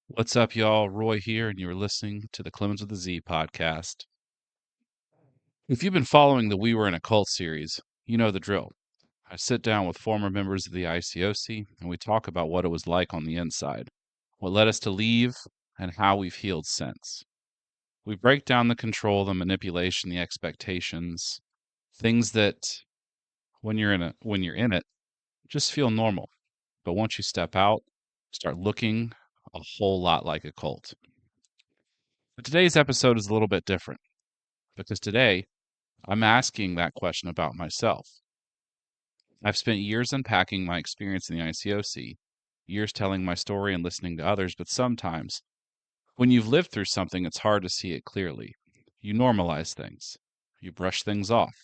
What's up, y'all? Roy here, and you're listening to the Clemenz with a Z podcast. If you've been following the We Were in a Cult series, you know the drill. I sit down with former members of the ICOC, and we talk about what it was like on the inside, what led us to leave, and how we've healed since. We break down the control, the manipulation, the expectations, things that when you're in it, just feel normal. But once you step out, start looking a whole lot like a cult. But today's episode is a little bit different because today I'm asking that question about myself. I've spent years unpacking my experience in the ICOC, years telling my story and listening to others, but sometimes when you've lived through something, it's hard to see it clearly. You normalize things, you brush things off,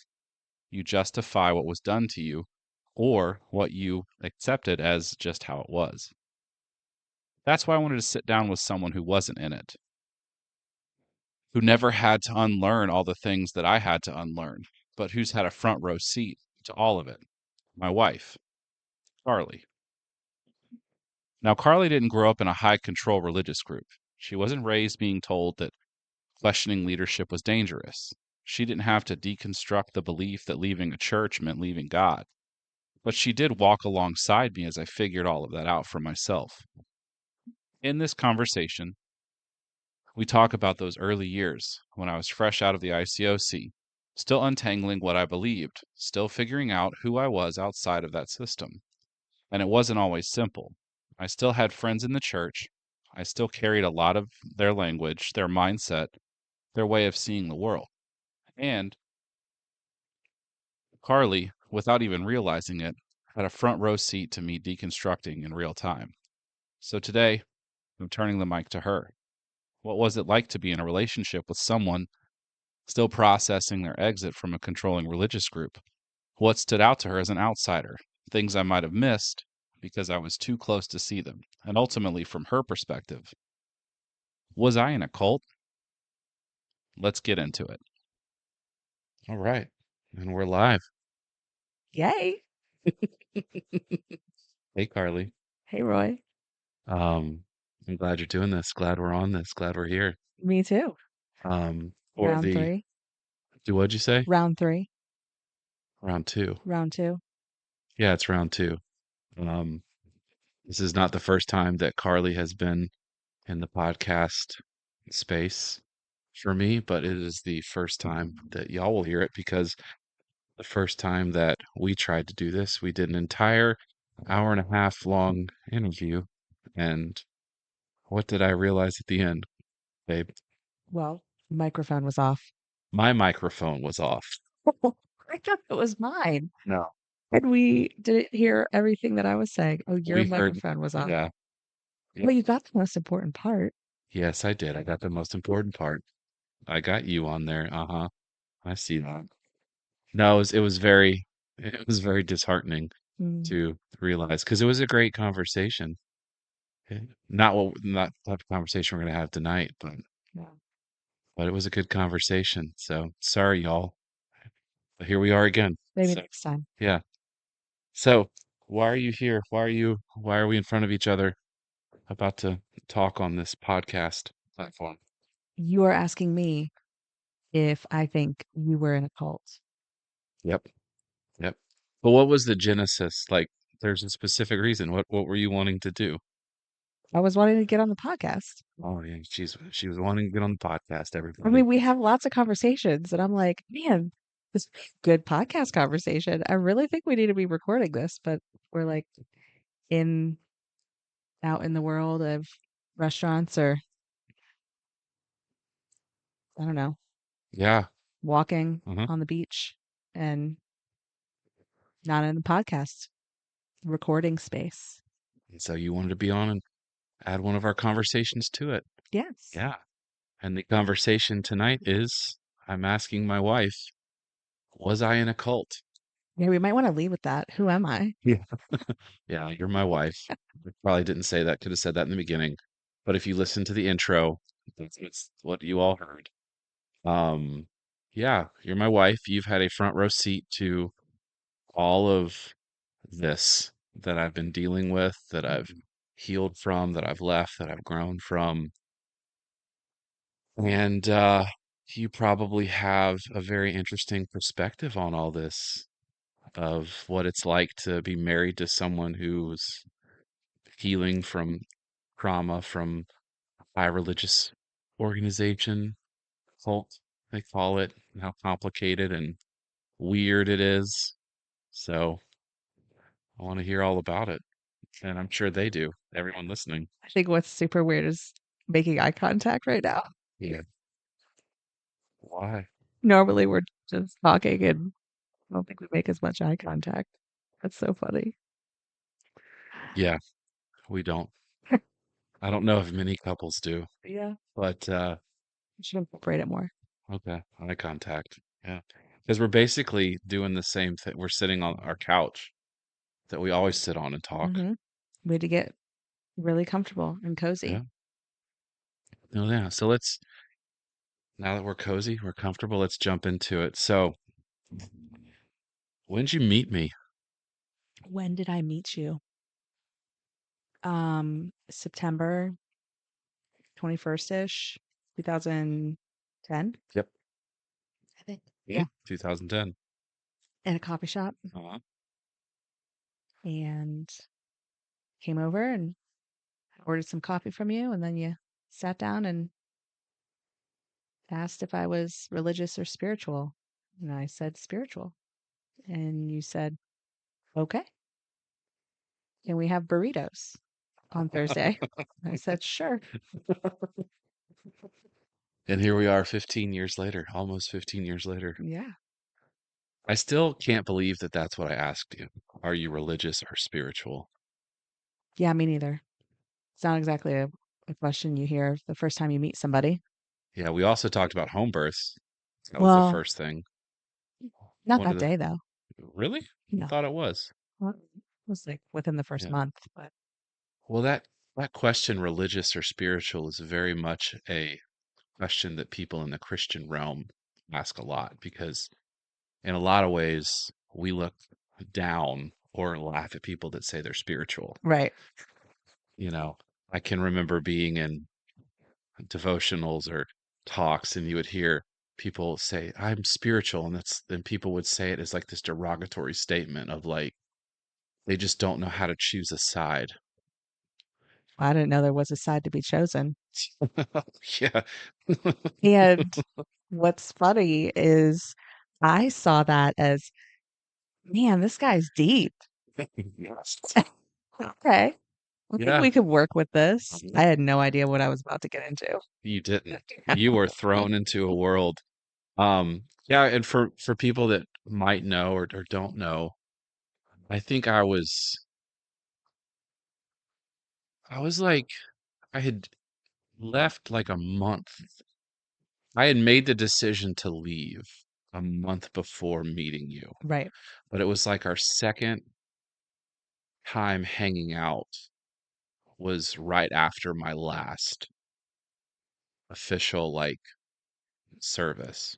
you justify what was done to you or what you accepted as just how it was. That's why I wanted to sit down with someone who wasn't in it, who never had to unlearn all the things that I had to unlearn, but who's had a front row seat to all of it. My wife, Carly. Now, Carly didn't grow up in a high control religious group. She wasn't raised being told that questioning leadership was dangerous. She didn't have to deconstruct the belief that leaving a church meant leaving God. But she did walk alongside me as I figured all of that out for myself. In this conversation, we talk about those early years when I was fresh out of the ICOC, still untangling what I believed, still figuring out who I was outside of that system. And it wasn't always simple. I still had friends in the church. I still carried a lot of their language, their mindset, their way of seeing the world. And Carly, without even realizing it, had a front row seat to me deconstructing in real time. So today, I'm turning the mic to her. What was it like to be in a relationship with someone still processing their exit from a controlling religious group? What stood out to her as an outsider? Things I might have missed because I was too close to see them. And ultimately, from her perspective, was I in a cult? Let's get into it. All right. And we're live. Yay. Hey, Carly. Hey, Roy. Um, I'm glad you're doing this. Glad we're on this. Glad we're here. Me too. For Round three. what'd you say? Round three. Round two. Round two. Yeah, it's round two. Um, this is not the first time that Carly has been in the podcast space for me, but it is the first time that y'all will hear it because the first time that we tried to do this, we did an entire hour and a half long interview. And what did I realize at the end, babe? Well, microphone was off. My microphone was off. I thought it was mine. No, And we didn't hear everything that I was saying. Oh, your we heard, microphone was off. yeah, Well, yep. you got the most important part. Yes, I did. I got the most important part. I got you on there. Uh-huh. I see that. No, it was very disheartening Mm, to realize because it was a great conversation. Not the type of conversation we're gonna have tonight, no, but it was a good conversation. So sorry, y'all, but here we are again. maybe So next time. yeah. So why are you here? Why are we in front of each other about to talk on this podcast platform? You are asking me if I think you were in a cult. Yep, yep. But what was the genesis? Like, there's a specific reason. What were you wanting to do? I was wanting to get on the podcast. Oh yeah, she was wanting to get on the podcast, I everybody. mean, we have lots of conversations, and I'm like, man, this would be a good podcast conversation. I really think we need to be recording this, but we're like in out in the world of restaurants or I don't know, Yeah. walking Uh-huh. on the beach and not in the podcast recording space. And so you wanted to be on and add one of our conversations to it. Yes. Yeah. And the conversation tonight is I'm asking my wife, was I in a cult? Yeah, we might want to lead with that. Who am I? Yeah. Yeah, you're my wife. I probably didn't say that, could have said that in the beginning. But if you listen to the intro, that's what you all heard. Um, yeah, you're my wife. You've had a front row seat to all of this that I've been dealing with, that I've Mhm. healed from, that I've left, that I've grown from. And you probably have a very interesting perspective on all this of what it's like to be married to someone who's healing from trauma from high religious organization, cult, they call it, and how complicated and weird it is. So I want to hear all about it. And I'm sure they do, everyone listening. I think what's super weird is making eye contact right now. Yeah. Why? Normally we're just talking and I don't think we make as much eye contact. That's so funny. Yeah, we don't. I don't know if many couples do, Yeah. but We should incorporate it more. okay, eye contact. Yeah. Because we're basically doing the same thing. We're sitting on our couch that we always sit on and talk. Mm-hmm. We had to get really comfortable and Yeah. cozy. Oh, yeah. So now that we're cozy, we're comfortable, let's jump into it. So, when'd you meet me? When did I meet you? September 21st-ish, 2010, Yep. I think. Yeah. Yeah. 2010. In a coffee shop Uh-huh. and came over and ordered some coffee from you. And then you sat down and asked if I was religious or spiritual. And I said spiritual. And you said, okay. Can we have burritos on Thursday? I said, sure. And here we are 15 years later, almost 15 years later. Yeah. I still can't believe that that's what I asked you. Are you religious or spiritual? Yeah, me neither. It's not exactly a question you hear the first time you meet somebody. Yeah, we also talked about home births. That was the Well, first thing. not One of that the day though. Really? I No. thought it was. Well, it was like within the first Yeah. month, but Well, that question, religious or spiritual, is very much a question that people in the Christian realm ask a lot because in a lot of ways we look down or laugh at people that say they're spiritual. right. You know, I can remember being in devotionals or talks and you would hear people say, I'm spiritual, and then people would say it as like this derogatory statement of like they just don't know how to choose a side. I didn't know there was a side to be chosen. Yeah. And what's funny is I saw that as, man, this guy's deep. Yes. Okay. I think Yeah. we could work with this. I had no idea what I was about to get into. You didn't. You were thrown into a world. Yeah, and for people that might know or don't know, I think I was like I had left like a month. I had made the decision to leave a month before meeting you, Right. but it was like our second time hanging out was right after my last official like service.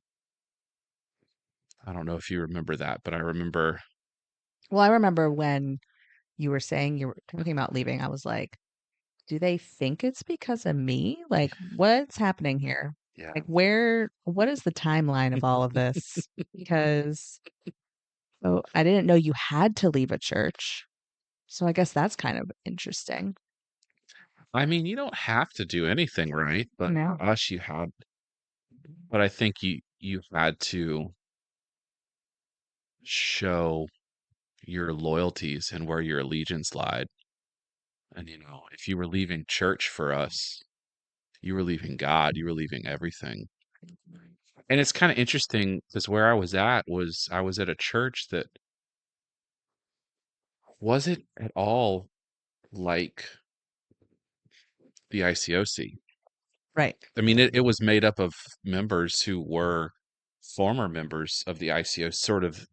I don't know if you remember that, but I remember, Well, I remember when you were saying you were talking about leaving, I was like, do they think it's because of me? Like, what's happening here? yeah. Like, what is the timeline of all of this? Because oh, I didn't know you had to leave a church. So I guess that's kind of interesting. I mean, you don't have to do anything right, but No. for us, you had. But I think you had to show your loyalties and where your allegiance lied. And if you were leaving church for us, you were leaving God, you were leaving everything. And it's kind of interesting because where I was at a church that wasn't at all like the ICOC. Right. I mean, it was made up of members who were former members of the ICO, sort of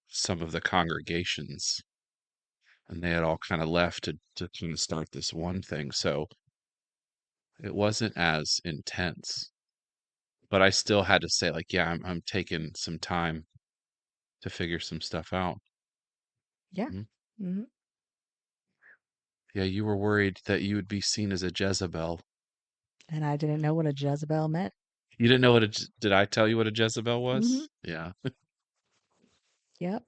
some of the congregations, and they had all kind of left to kind of start this one thing. So it wasn't as intense, but I still had to say, like, yeah, I'm taking some time to figure some stuff out. Yeah. Mhm. Hmm. Yeah, you were worried that you would be seen as a Jezebel. and I didn't know what a Jezebel meant. You didn't know what did I tell you what a Jezebel Hmm. was? Yeah. Yep.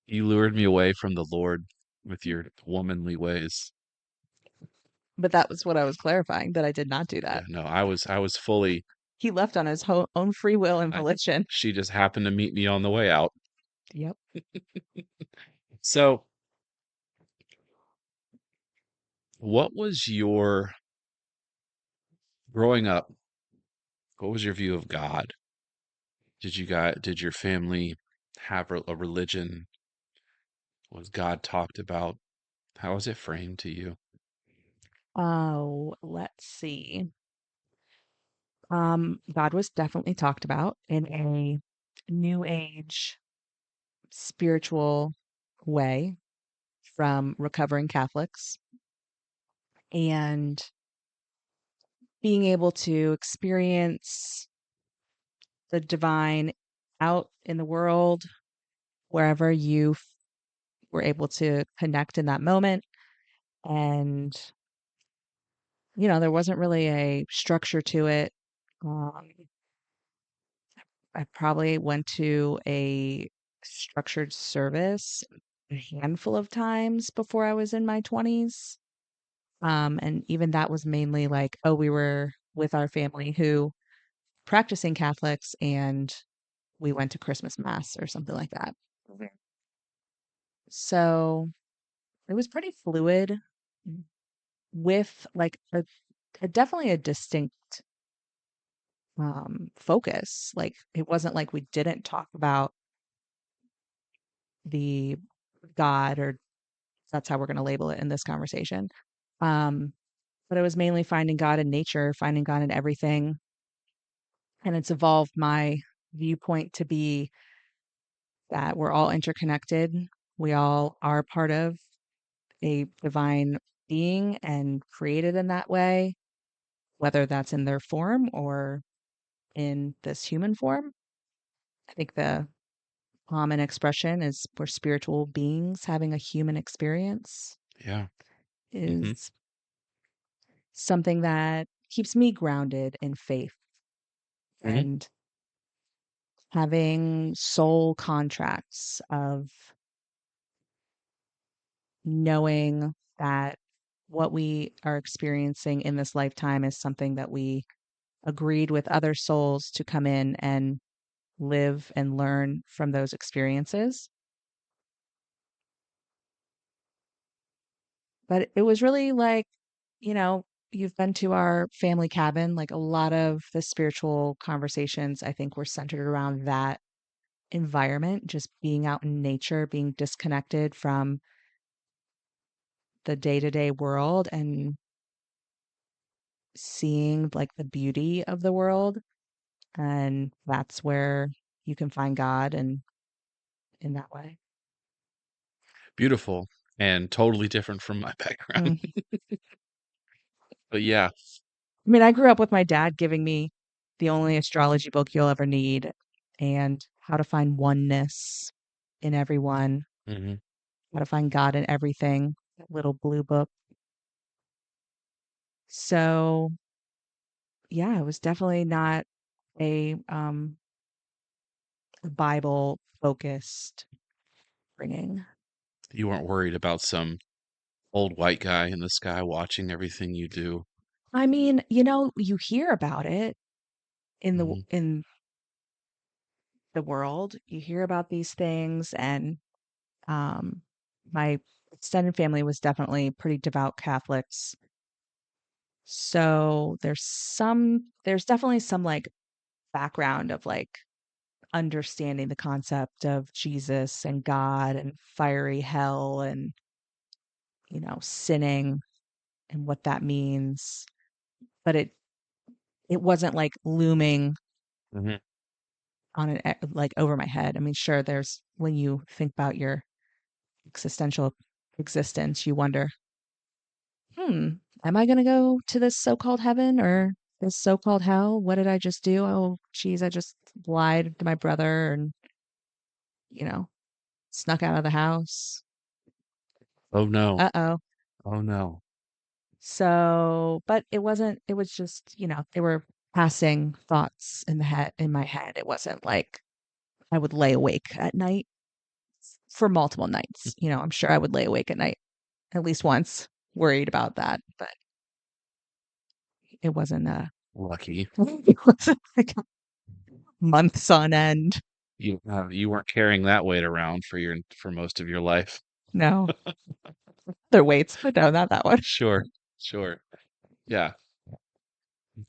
You lured me away from the Lord with your womanly ways. But that was what I was clarifying, that I did not do Yeah, that. no, I was fully He left on his own free will and I volition. she just happened to meet me on the way out. Yep. So, what was your growing up, what was your view of God? Did your family have a religion? Was God talked about? How was it framed to you? Oh, let's see. God was definitely talked about in a new age spiritual way from recovering Catholics, and being able to experience the divine out in the world wherever were able to connect in that moment. And, there wasn't really a structure to it. Um, I probably went to a structured service a handful of times before I was in my 20s. And even that was mainly like, oh, we were with our family who practicing Catholics, and we went to Christmas Mass or something like that. Okay. So it was pretty fluid with like definitely a distinct focus. Like it wasn't like we didn't talk about the God, or that's how we're going to label it in this conversation. Um, but it was mainly finding God in nature, finding God in everything. And it's evolved my viewpoint to be that we're all interconnected. We all are part of a divine being and created in that way, whether that's in their form or in this human form. I think the common expression is we're spiritual beings having a human experience Yeah. Hmm. is something that keeps me grounded in faith, Hmm. and having soul contracts of knowing that what we are experiencing in this lifetime is something that we agreed with other souls to come in and live and learn from those experiences. But it was really like, you know, you've been to our family cabin, like a lot of the spiritual conversations, I think, were centered around that environment, just being out in nature, being disconnected from the day-to-day world and seeing like the beauty of the world. And that's where you can find God, and in that way. Beautiful and totally different from my background. Mm. But yeah, I mean, I grew up with my dad giving me the only astrology book you'll ever need, and how to find oneness in everyone, hmm, how to find God in everything, that little blue book. So, yeah, it was definitely not a Bible focused bringing. you weren't worried about some old white guy in the sky watching everything you do. I mean, you hear about it in Hmm. the world. You hear about these things, and um, my extended family was definitely pretty devout Catholics. So there's definitely some like background of like understanding the concept of Jesus and God and fiery hell and, sinning and what that means. But it wasn't like looming Hmm. on like over my head. I mean, sure, there's when you think about your existential existence, you wonder, hmm, am I going to go to this so-called heaven or this so-called hell? What did I just do? Oh, geez, I just lied to my brother and, you know, snuck out of the house. Oh no. Uh-oh. Oh no. So, but it was just, they were passing thoughts in my head. It wasn't like I would lay awake at night for multiple nights. I'm sure I would lay awake at night at least once worried about that, but it wasn't Lucky. it wasn't like months on end. You weren't carrying that weight around for most of your life. No, other weights, but no, not that one. Sure. Sure. Yeah.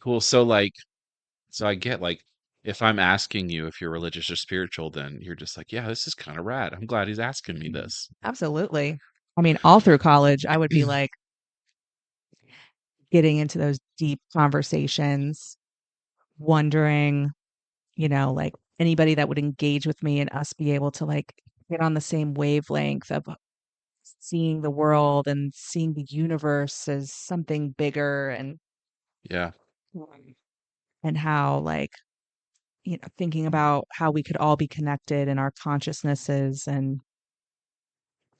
Cool. So I get like if I'm asking you if you're religious or spiritual, then you're just like, yeah, this is kind of rad. I'm glad he's asking me this. Absolutely. I mean, all through college, I would be like getting into those deep conversations, wondering, like anybody that would engage with me and us be able to like get on the same wavelength of seeing the world and seeing the universe as something bigger Yeah. um, and how like, thinking about how we could all be connected in our consciousnesses. And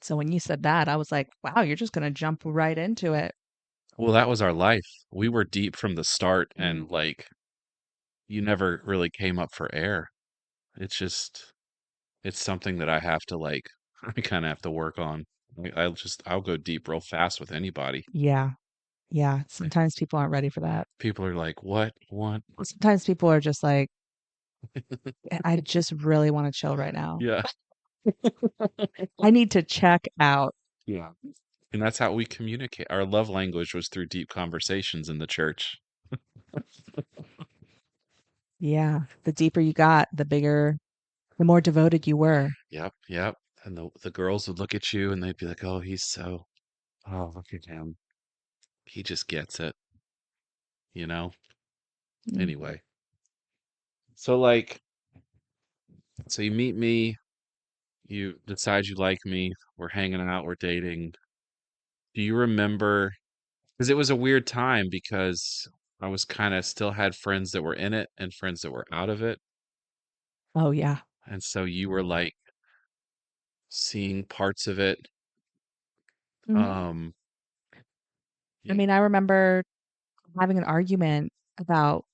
so when you said that, I was like, wow, you're just going to jump right into it. Well, that was our life. We were deep from the start Mm. and like you never really came up for air. It's just it's something that I have to like I kind of have to work on. I'll go deep real fast with anybody. Yeah. Yeah. Like, Sometimes people aren't ready for that. people are like, "What? What?" Sometimes people are just like, I just really want to chill right now. Yeah. I need to check out. Yeah. And that's how we communicate. Our love language was through deep conversations in the church. Yeah. The deeper you got, the more devoted you were. Yep, yep. And the girls would look at you and they'd be like, "Oh, oh, look at him. He just gets it, you know?" Mm. Anyway, so like, so you meet me, you decide you like me, we're hanging out, we're dating. Do you remember? Because it was a weird time because I was kind of still had friends that were in it and friends that were out of it. Oh, yeah. And so you were like seeing parts of it. Mhm. Um, I y- mean, I remember having an argument about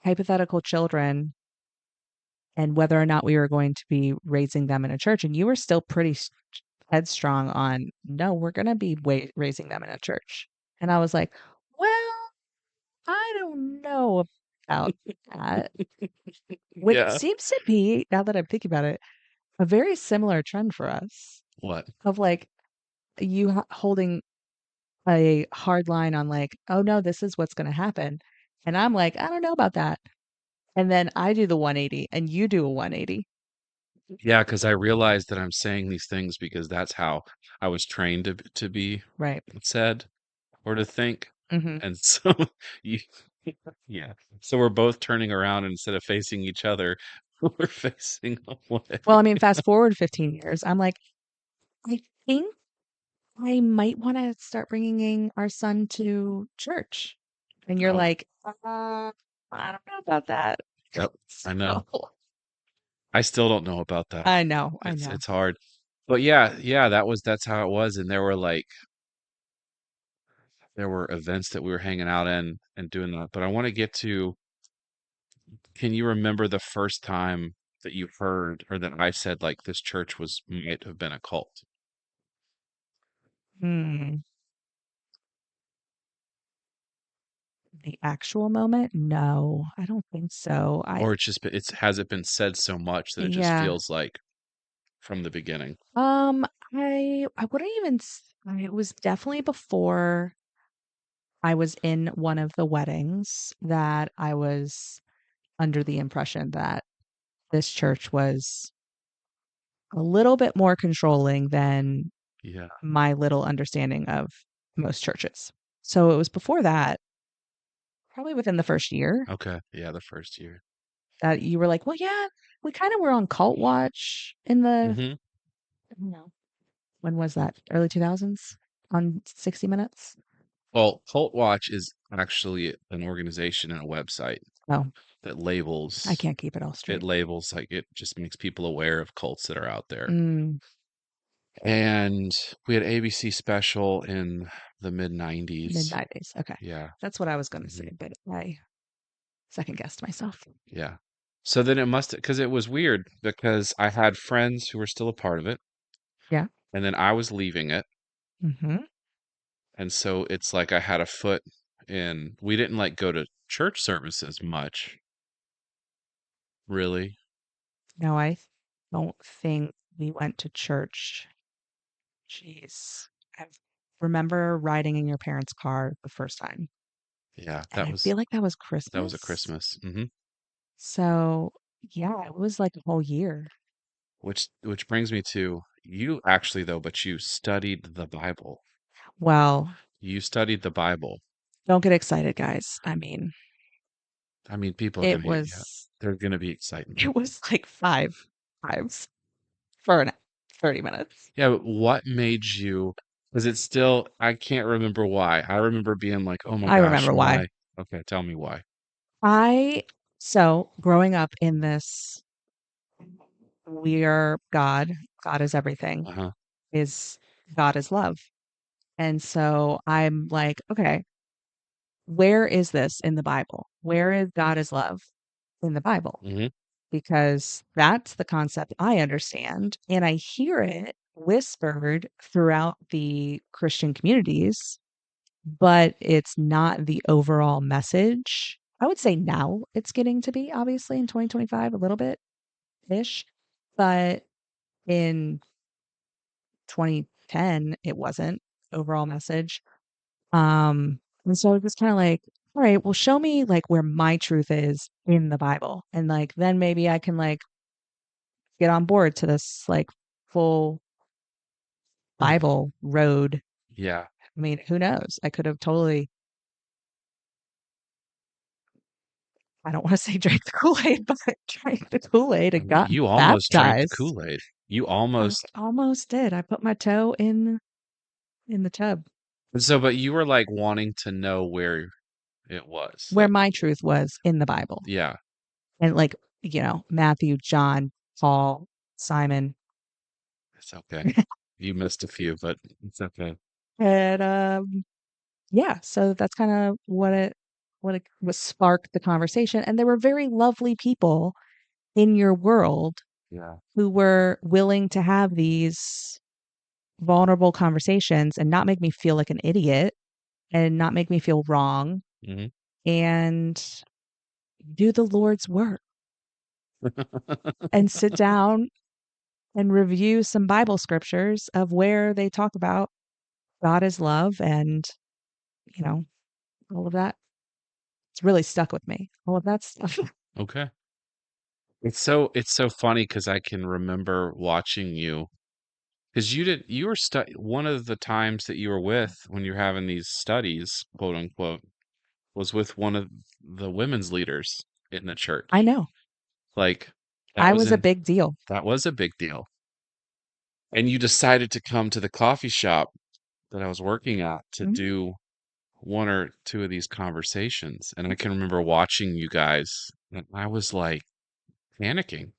hypothetical children and whether or not we were going to be raising them in a church. And you were still pretty headstrong on, no, we're going to be raising them in a church. And I was like, well, I don't know about that. Which yeah. seems to be, now that I'm thinking about it, a very similar trend for us What? of like you holding a hard line on like, oh no, this is what's going to happen. And I'm like, I don't know about that. And then I do the 180 and you do a 180. Yeah, because I realized that I'm saying these things because that's how I was trained to be Right. said or to think. Hmm. And so you, yeah. So we're both turning around and instead of facing each other, we're facing Well, away. I mean, fast forward 15 years, I'm like, I think I might want to start bringing our son to church. And you're Oh, like, I don't know about that. yep. I know. So I still don't know about that. I know, I It's know. it's hard. But yeah, yeah, that's how it was. And there were like there were events that we were hanging out in and doing that. But I want to get to, can you remember the first time that you heard or that I said like this church was might have been a cult? Hmm. The actual moment? No, I don't think so. Or it's has it been said so much that it just Yeah. feels like from the beginning? Um, I wouldn't even it was definitely before I was in one of the weddings that I was under the impression that this church was a little bit more controlling than Yeah. my little understanding of most churches. So it was before that, probably within the first year, Okay. Yeah, the first year. that you were like, well, yeah, we kind of were on cult watch in Hmm. I don't know, when was that? Early 2000s on 60 Minutes? Well, Cult Watch is actually an organization and a website Oh, that I labels can't keep it all it straight. labels like it just makes people aware of cults that are out there. Mm. And we had ABC special in the mid Mid 90s. 90s. Okay. Yeah. That's what I was going to say, hmm but I second guessed myself. Yeah. So then it must, because it was weird because I had friends who were still a part of it, Yeah. and then I was leaving it. Hmm. And so it's like I had a foot in, we didn't like go to church services much, really. No, I don't think we went to church. Jeez. I remember riding in your parents' car the first time. Yeah, And I feel like that was that was a Christmas. Christmas. So, yeah, it was like a whole year. Which brings me to you actually though, but you studied the Bible. Well, You studied the Bible. don't get excited, guys. I mean, I mean, people are it gonna get, yeah, was there's gonna be excitement. it was like five times for 30 minutes. Yeah, but what made you, because it's still, I can't remember why. I remember being like, oh my I gosh, remember why. why? Okay, tell me why. I so growing up in this we are God, God is everything, Uh-huh. is God is love. And so I'm like, okay, where is this in the Bible? Where is God is love in the Bible? hmm Because that's the concept I understand. And I hear it whispered throughout the Christian communities, but it's not the overall message. I would say now it's getting to be, obviously, in 2025, a little bit ish. But in 2010, it wasn't overall message. And so it was kind of like, all right, well, show me like where my truth is in the Bible. And like, then maybe I can like get on board to this like full Bible road. Yeah. I mean, who knows? I could have totally, I don't want to say drank the Kool-Aid, but drank the Kool-Aid I and mean, got you almost drank the baptized. Kool-Aid. You I almost, almost did. I put my toe in the tub so, but you were like wanting to know where it was. where Like, my truth was in the Bible. yeah, And like, Matthew, John, Paul, Simon. it's okay. You missed a few, but it's okay. And yeah, so that's kind of what it was sparked the conversation. And there were very lovely people in your world Yeah. who were willing to have these vulnerable conversations and not make me feel like an idiot and not make me feel wrong hmm and do the Lord's work and sit down and review some Bible scriptures of where they talk about God is love and, you know, all of that. It's really stuck with me. All of that stuff. Okay. It's so funny because I can remember watching you because you were one of the times that you were with when you're having these studies, quote unquote, was with one of the women's leaders in the I church. know. Like that I was was a in big deal. that was a big deal. And you decided to come to the coffee shop that I was working at to Mhm. do one or two of these conversations. And I can remember watching you guys and I was like panicking.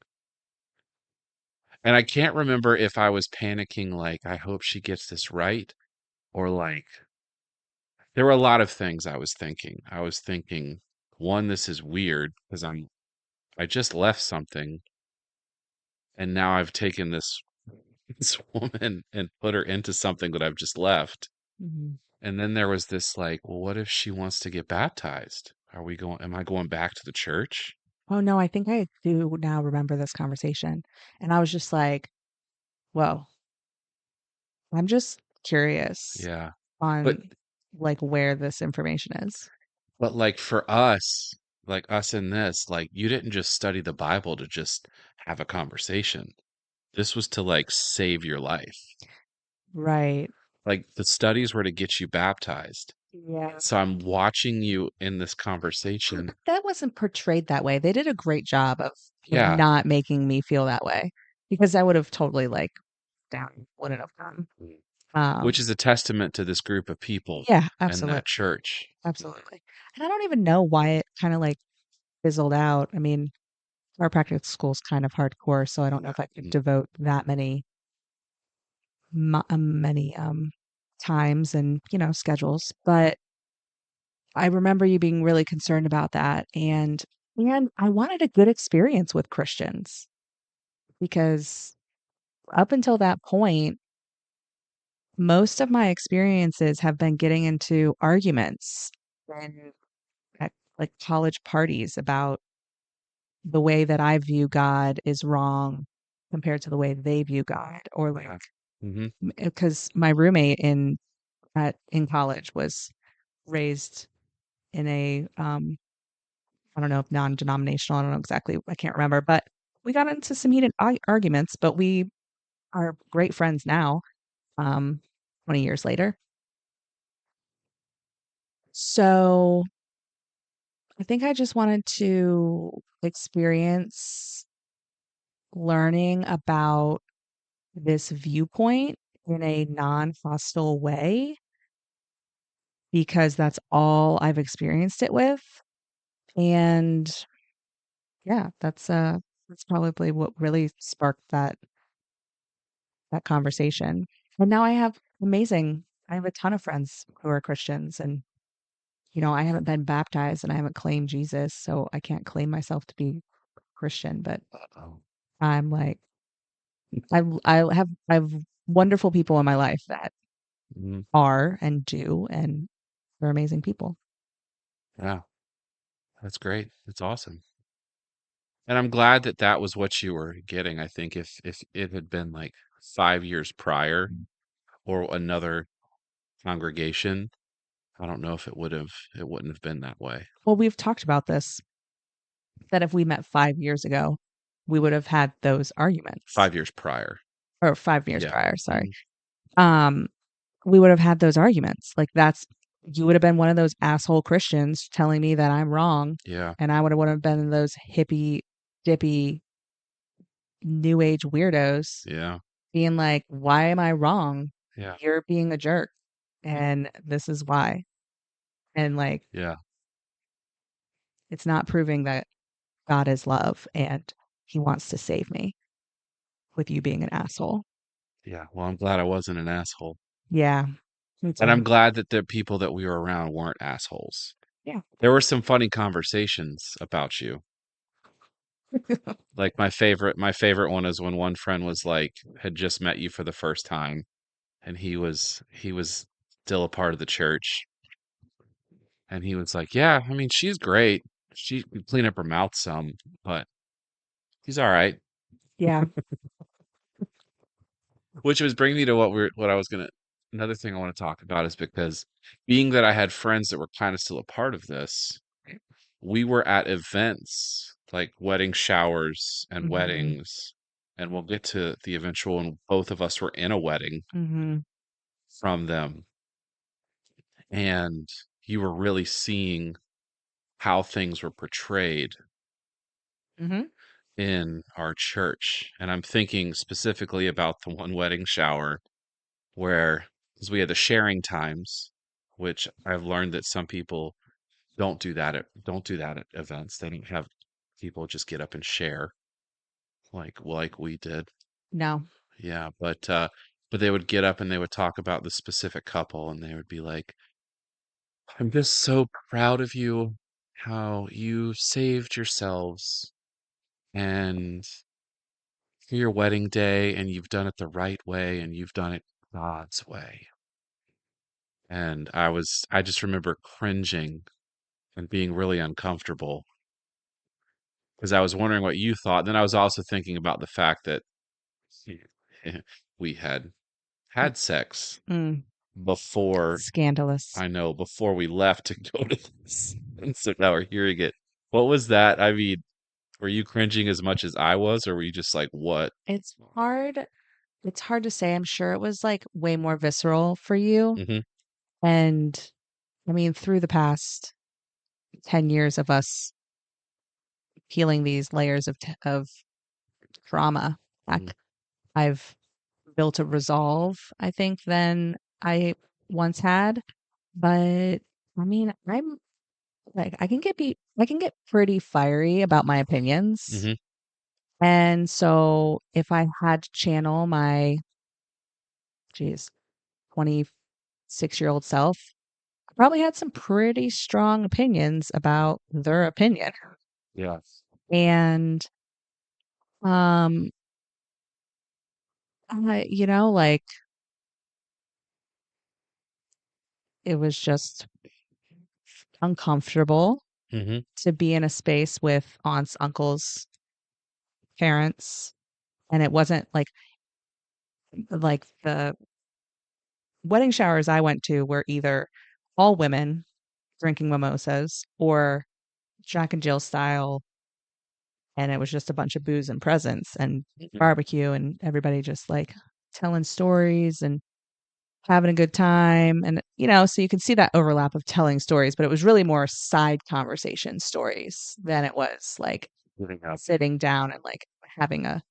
And I can't remember if I was panicking like I hope she gets this right or like there were a lot of things I was thinking. I was thinking, one, this is weird because I just left something and now I've taken this this woman and put her into something that I've just left. Mhm. And then there was this like, well, what if she wants to get baptized? Am I going back to the church? Oh, no, I think I do now remember this conversation. And I was just like, "Whoa, I'm just curious Yeah. But on like where this information is." like for us, like us in this, like you didn't just study the Bible to just have a conversation. This was to like save your life. Right. Like the studies were to get you baptized. Yeah. So I'm watching you in this conversation. But that wasn't portrayed that way. They did a great job of Yeah. not making me feel that way because I would have totally like down wouldn't have come. Mm. Which Um, is a testament to this group of people yeah, and that absolutely. church. Absolutely. And I don't even know why it kind of like fizzled out. I mean, our practical school's kind of hardcore, so I don't know if I could Mm. devote that many many times and, schedules. But I remember you being really concerned about that. And I wanted a good experience with Christians because up until that point, most of my experiences have been getting into arguments and at like college parties about the way that I view God is wrong compared to the way they view God, or like Yeah. Hmm. because my roommate in college was raised in a I don't know if non-denominational, I don't know exactly, I can't remember, but we got into some heated arguments, but we are great friends now, um 20 years later. So I think I just wanted to experience learning about this viewpoint in a non-hostile way because that's all I've experienced it with. And yeah, that's probably what really sparked that conversation. And now I have a ton of friends who are Christians, and I haven't been baptized and I haven't claimed Jesus, so I can't claim myself to be Christian, but Oh. I'm like I have wonderful people in my life that Hmm. are and do, and they're amazing people. Yeah, that's great. That's awesome. And I'm glad that that was what you were getting. I think if it had been like 5 years prior or another congregation, I don't know if it wouldn't have been that way. Well, we've talked about this that if we met 5 years ago, we would have had those arguments. 5 years prior. Or 5 years Yeah. prior, sorry. Hmm. Um, we would have had those arguments. Like you would have been one of those asshole Christians telling me that I'm wrong, Yeah. and I would have been those hippie dippy new age weirdos Yeah. being like, "Why am I wrong? Yeah. You're being a jerk, and this is why." And like, Yeah. it's not proving that God is love and He wants to save me with you being an asshole. Yeah. Well, I'm glad I wasn't an asshole. Yeah, me And I'm too. glad that the people that we were around weren't assholes. Yeah. There were some funny conversations about you. Like my favorite one is when one friend was like had just met you for the first time and he was still a part of the church and he was like, "Yeah, I mean, she's great. She could clean up her mouth some, but she's all right." Yeah. Which was bringing me to what I was gonna another thing I want to talk about is because being that I had friends that were kind of still a part of this, we were at events like wedding showers and Hmm. weddings, and we'll get to the eventual and both of us were in a wedding Hmm. from them, and you were really seeing how things were portrayed Hmm. in our church. And I'm thinking specifically about the one wedding shower where, because we had the sharing times, which I've learned that some people don't do that at events. They don't have people just get up and share like we did. No. Yeah, but they would get up and they would talk about the specific couple and they would be like, "I'm just so proud of you, how you saved yourselves and for your wedding day and you've done it the right way and you've done it God's way." And I just remember cringing and being really uncomfortable because I was wondering what you thought. Then I was also thinking about the fact that we had had sex Mm. before Scandalous. I know before we left to go to this. And so now we're hearing it. What was that? I mean, were you cringing as much as I was, or were you just like, what? It's hard. It's hard to say. I'm sure it was like way more visceral for you. Hmm. And I mean, through the past 10 years of us peeling these layers of trauma Hmm. back, I've built a resolve, I think, than I once had. But I mean, I'm like, I can get pretty fiery about my opinions. Hmm. And so if I had to channel my geez, 26-year-old self, probably had some pretty strong opinions about their opinion. Yes. And, um, like it was just uncomfortable Hmm. to be in a space with aunts, uncles, parents. And it wasn't like the wedding showers I went to were either all women drinking mimosas or Jack and Jill style, and it was just a bunch of booze and presents and Hmm. barbecue and everybody just like telling stories and having a good time. And so you can see that overlap of telling stories, but it was really more side conversation stories than it was like Giving up. sitting down and like having a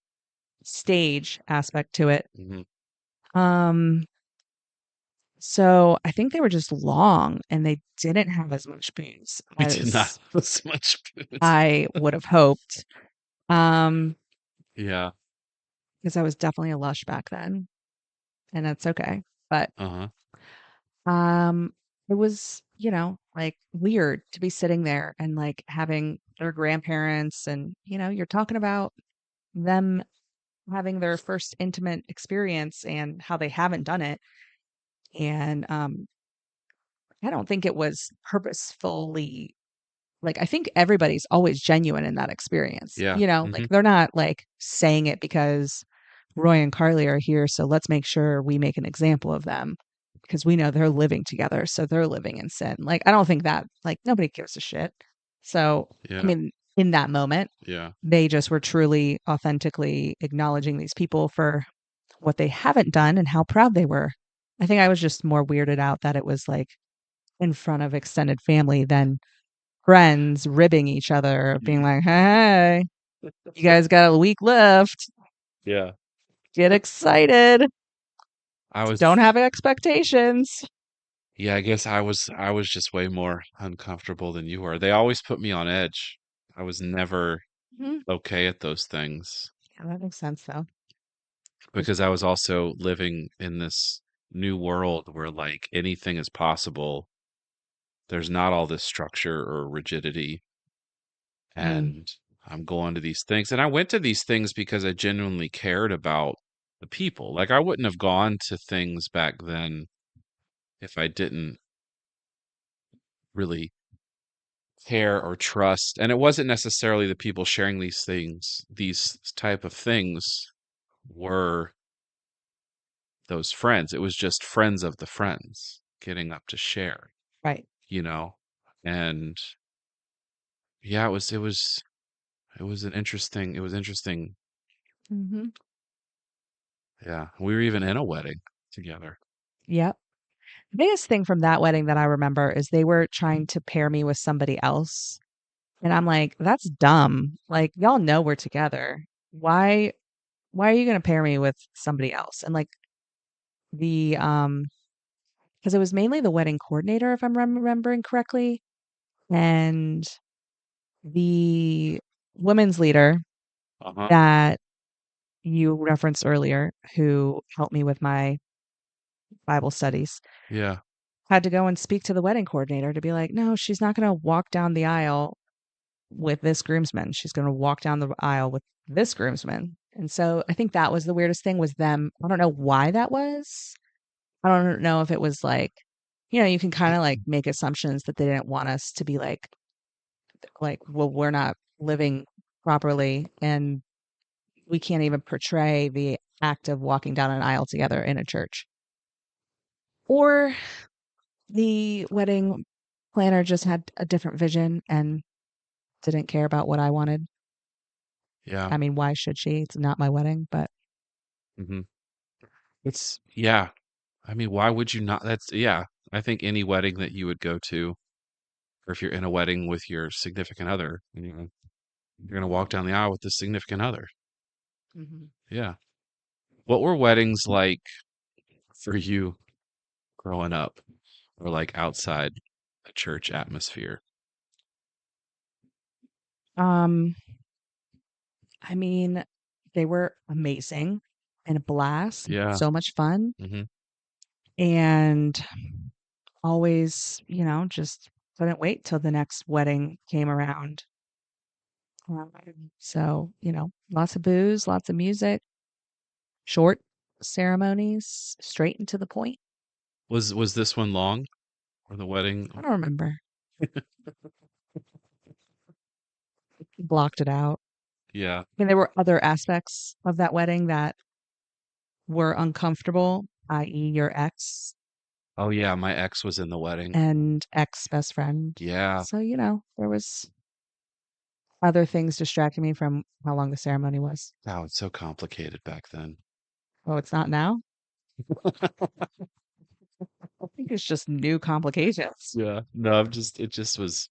stage aspect to it. Hmm. Um so I think they were just long and they didn't have as much booze We did not as have as much booze. I would have hoped. Um Yeah. because I was definitely a lush back then, and that's okay. But Uh-huh. um it was, like weird to be sitting there and like having their grandparents and you're talking about them having their first intimate experience and how they haven't done it. And I don't think it was purposefully. Like, I think everybody's always genuine in that experience. Yeah. Like Hmm. they're not like saying it because Roy and Carly are here, so let's make sure we make an example of them because we know they're living together, so they're living in sin. Like, I don't think that, like, nobody gives a shit. So, I Yeah. mean, in that moment, Yeah. they just were truly authentically acknowledging these people for what they haven't done and how proud they were. I think I was just more weirded out that it was like in front of extended family than friends ribbing each other, being like, hey, you guys got a week left. Yeah. Get excited. I was Don't have expectations. Yeah, I guess I was just way more uncomfortable than you were. They always put me on edge. I was never Mhm. okay at those things Yeah, that makes sense though. Just because I was also living in this new world where like anything is possible. There's not all this structure or rigidity. mm, And I'm going to these things. And I went to these things because I genuinely cared about the people. Like I wouldn't have gone to things back then if I didn't really care or trust. And it wasn't necessarily the people sharing these things, these type of things were those friends. It was just friends of the friends getting up to share, right. you know? And yeah, it was interesting. Hmm. Yeah. We were even in a wedding together. Yep. The biggest thing from that wedding that I remember is they were trying to pair me with somebody else. And I'm like, that's dumb. Like, y'all know we're together. Why are you gonna pair me with somebody else? And like the because it was mainly the wedding coordinator, if I'm remembering correctly, and the women's leader Uh-huh. that you referenced earlier, who helped me with my Bible studies, Yeah. had to go and speak to the wedding coordinator to be like, no, she's not going to walk down the aisle with this groomsman. She's going to walk down the aisle with this groomsman. And so I think that was the weirdest thing was them. I don't know why that was. I don't know if it was like, you can kind of like make assumptions that they didn't want us to be like, well, we're not living properly and we can't even portray the act of walking down an aisle together in a church. Or the wedding planner just had a different vision and didn't care about what I wanted. Yeah. I mean, why should she? It's not my wedding, but Hmm. Yeah. I mean, why would you not? Yeah. I think any wedding that you would go to, or if you're in a wedding with your significant other, you're going to walk down the aisle with the significant other. mhm. Yeah. What were weddings like for you growing up or like outside a church atmosphere? um, I mean, they were amazing and a blast, Yeah. so much fun. Hmm. and always, just couldn't wait till the next wedding came around. So, lots of booze, lots of music, short ceremonies, straight and to the point. Was this one long or the wedding? I don't remember. Blocked it out. Yeah. I mean, there were other aspects of that wedding that were uncomfortable, i.e., your ex Oh yeah, my ex was in the wedding. and ex best friend. Yeah. So, there was other things distracting me from how long the ceremony was. Wow, it's so complicated back then. Oh, it's not now? I think it's just new complications. Yeah. No, it just was,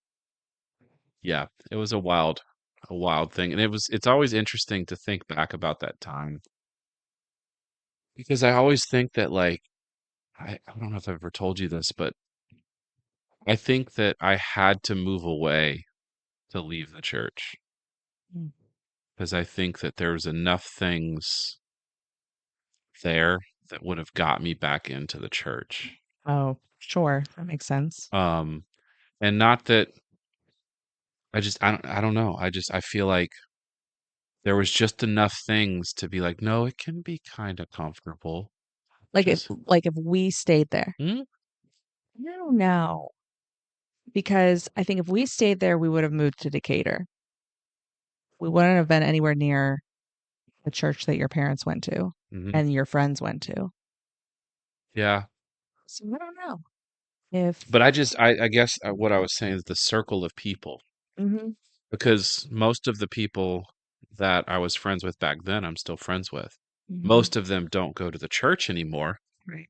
yeah, it was a wild thing. And it's always interesting to think back about that time because I always think that like, I don't know if I've ever told you this, but I think that I had to move away to leave the church Mm. because I think that there was enough things there that would have got me back into the church. Oh, sure. That makes sense. Um, and not that I don't know. I feel like there was just enough things to be like, no, it can be kind of comfortable. Just Like if we stayed there. mm, I don't know. Because I think if we stayed there, we would have moved to Decatur. We wouldn't have been anywhere near the church that your parents went to hmm and your friends went to. yeah. So I don't know if But I guess what I was saying is the circle of people hmm because most of the people that I was friends with back then, I'm still friends with. hmm Most of them don't go to the church anymore, right.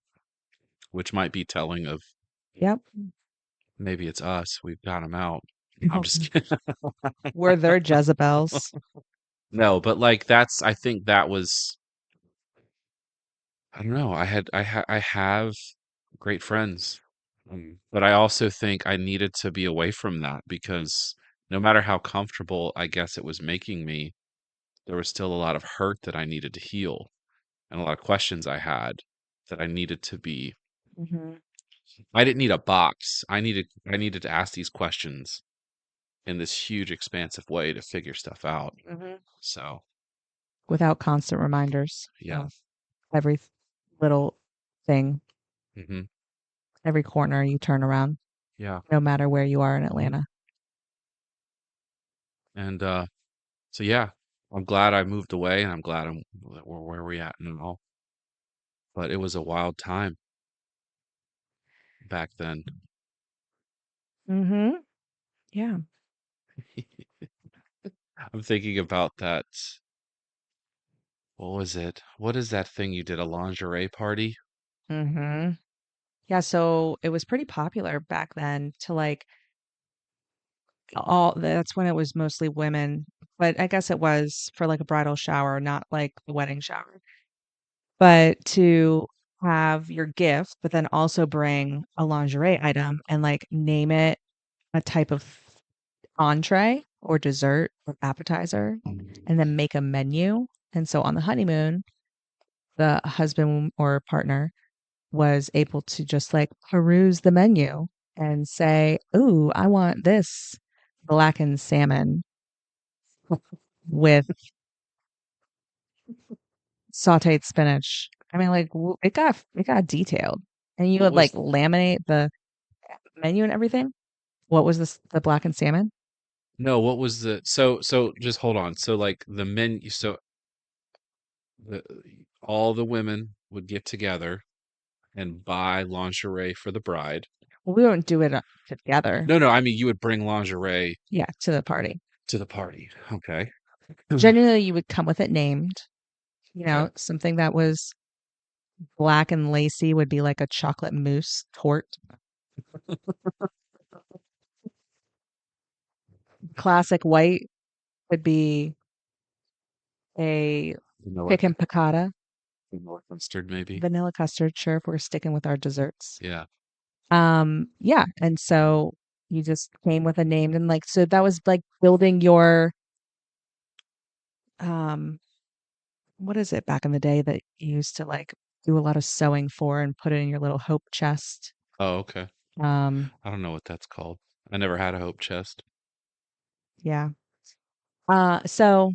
which might be telling of Yep. maybe it's us. We've got them out. I'm just kidding. We're their Jezebels. No, but like I think that was I don't know. I have great friends. But I also think I needed to be away from that because no matter how comfortable I guess it was making me, there was still a lot of hurt that I needed to heal and a lot of questions I had that I needed to be hmm I didn't need a box. I needed to ask these questions in this huge expansive way to figure stuff out. hmm So, Without constant reminders yeah. of every little thing, hmm every corner you turn around, Yeah. no matter where you are in Atlanta. And so yeah, I'm glad I moved away and I'm glad that we're where we at now. But it was a wild time back then. hmm Yeah. I'm thinking about that. What was it? What is that thing you did? A lingerie party? hmm Yeah. So it was pretty popular back then to like all that's when it was mostly women, but I guess it was for like a bridal shower, not like the wedding shower. But to have your gift, but then also bring a lingerie item and like name it a type of entree or dessert or appetizer and then make a menu. And so on the honeymoon, the husband or partner was able to just like peruse the menu and say, "Ooh, I want this blackened salmon with sautéed spinach." I mean, like it got detailed, and you What would like was laminate the menu and everything. What was this? The blackened salmon? no, what was the so just hold on. So like the menu so the all the women would get together and buy lingerie for the bride. Well, we wouldn't do it together. No, no, I mean you would bring lingerie Yeah, to the party. to the party. Okay. Generally, you would come with it named. Okay. Something that was black and lacy would be like a chocolate mousse tort. Classic white would be a Vanilla chicken piccata, vanilla custard maybe. vanilla custard. Sure, if we're sticking with our desserts. Yeah. Yeah, and so you just came with a name and like so that was like building your um what is it back in the day that you used to like do a lot of sewing for and put it in your little hope chest. Oh, okay. Um, I don't know what that's called. I never had a hope chest. yeah. So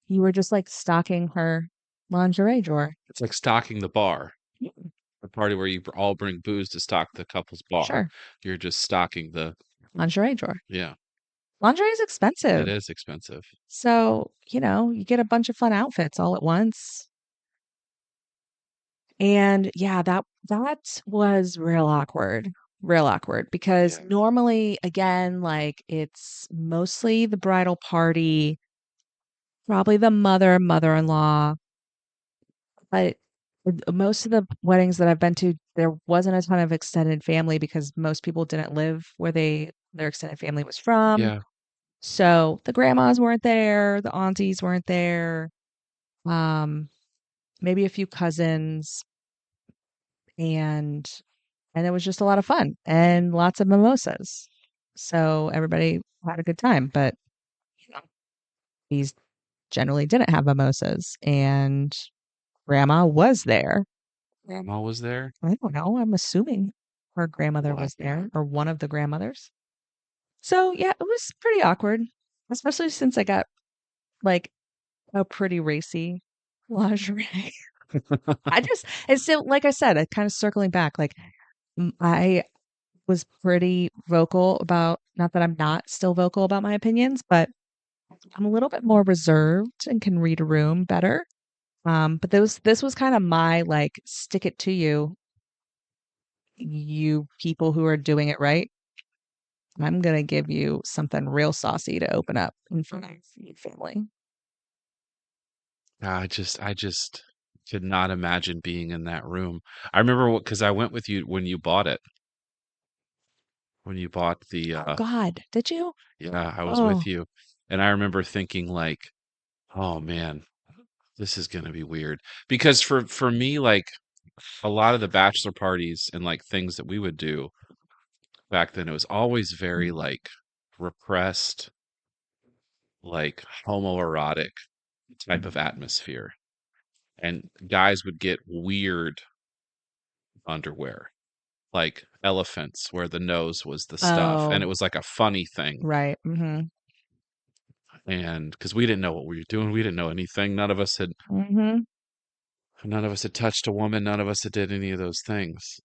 you were just like stocking her lingerie drawer. It's like stocking the bar. The party where you all bring booze to stock the couple's bar. Sure. You're just stocking the, Lingerie drawer. yeah, Lingerie is it expensive. is expensive. So, you get a bunch of fun outfits all at once. And yeah, that was real awkward. Real awkward because Yeah. normally again, like it's mostly the bridal party, probably the mother-in-law, but most of the weddings that I've been to, there wasn't a ton of extended family because most people didn't live where their extended family was from. Yeah. So the grandmas weren't there, the aunties weren't there, um, maybe a few cousins, and and it was just a lot of fun and lots of mimosas. So everybody had a good time, but you know, these generally didn't have mimosas, and grandma was there. Grandma was there. I don't know. I'm assuming her grandmother What? was there or one of the grandmothers. So yeah, it was pretty awkward, especially since I got like a pretty racy lingerie. It's still, like I said, I kind of circling back, like I was pretty vocal about, not that I'm not still vocal about my opinions, but I'm a little bit more reserved and can read a room better. But this was kind of my like stick it to you, you people who are doing it right. I'm gonna give you something real saucy to open up in front of your family. I just could not imagine being in that room. I remember what, because I went with you when you bought it. When you bought the, Oh God, did you? yeah, I was with Oh, you, and I remember thinking like, oh man, this is gonna be weird. Because for me, like a lot of the bachelor parties and like things that we would do back then, it was always very like repressed, like homoerotic type of atmosphere. And guys would get weird underwear, like elephants, where the nose was the stuff, and it oh, was like a funny thing. right. Mm-hmm. And because we didn't know what we were doing, we didn't know anything. Mm-hmm. None of us had touched a woman. None of us had did any of those things.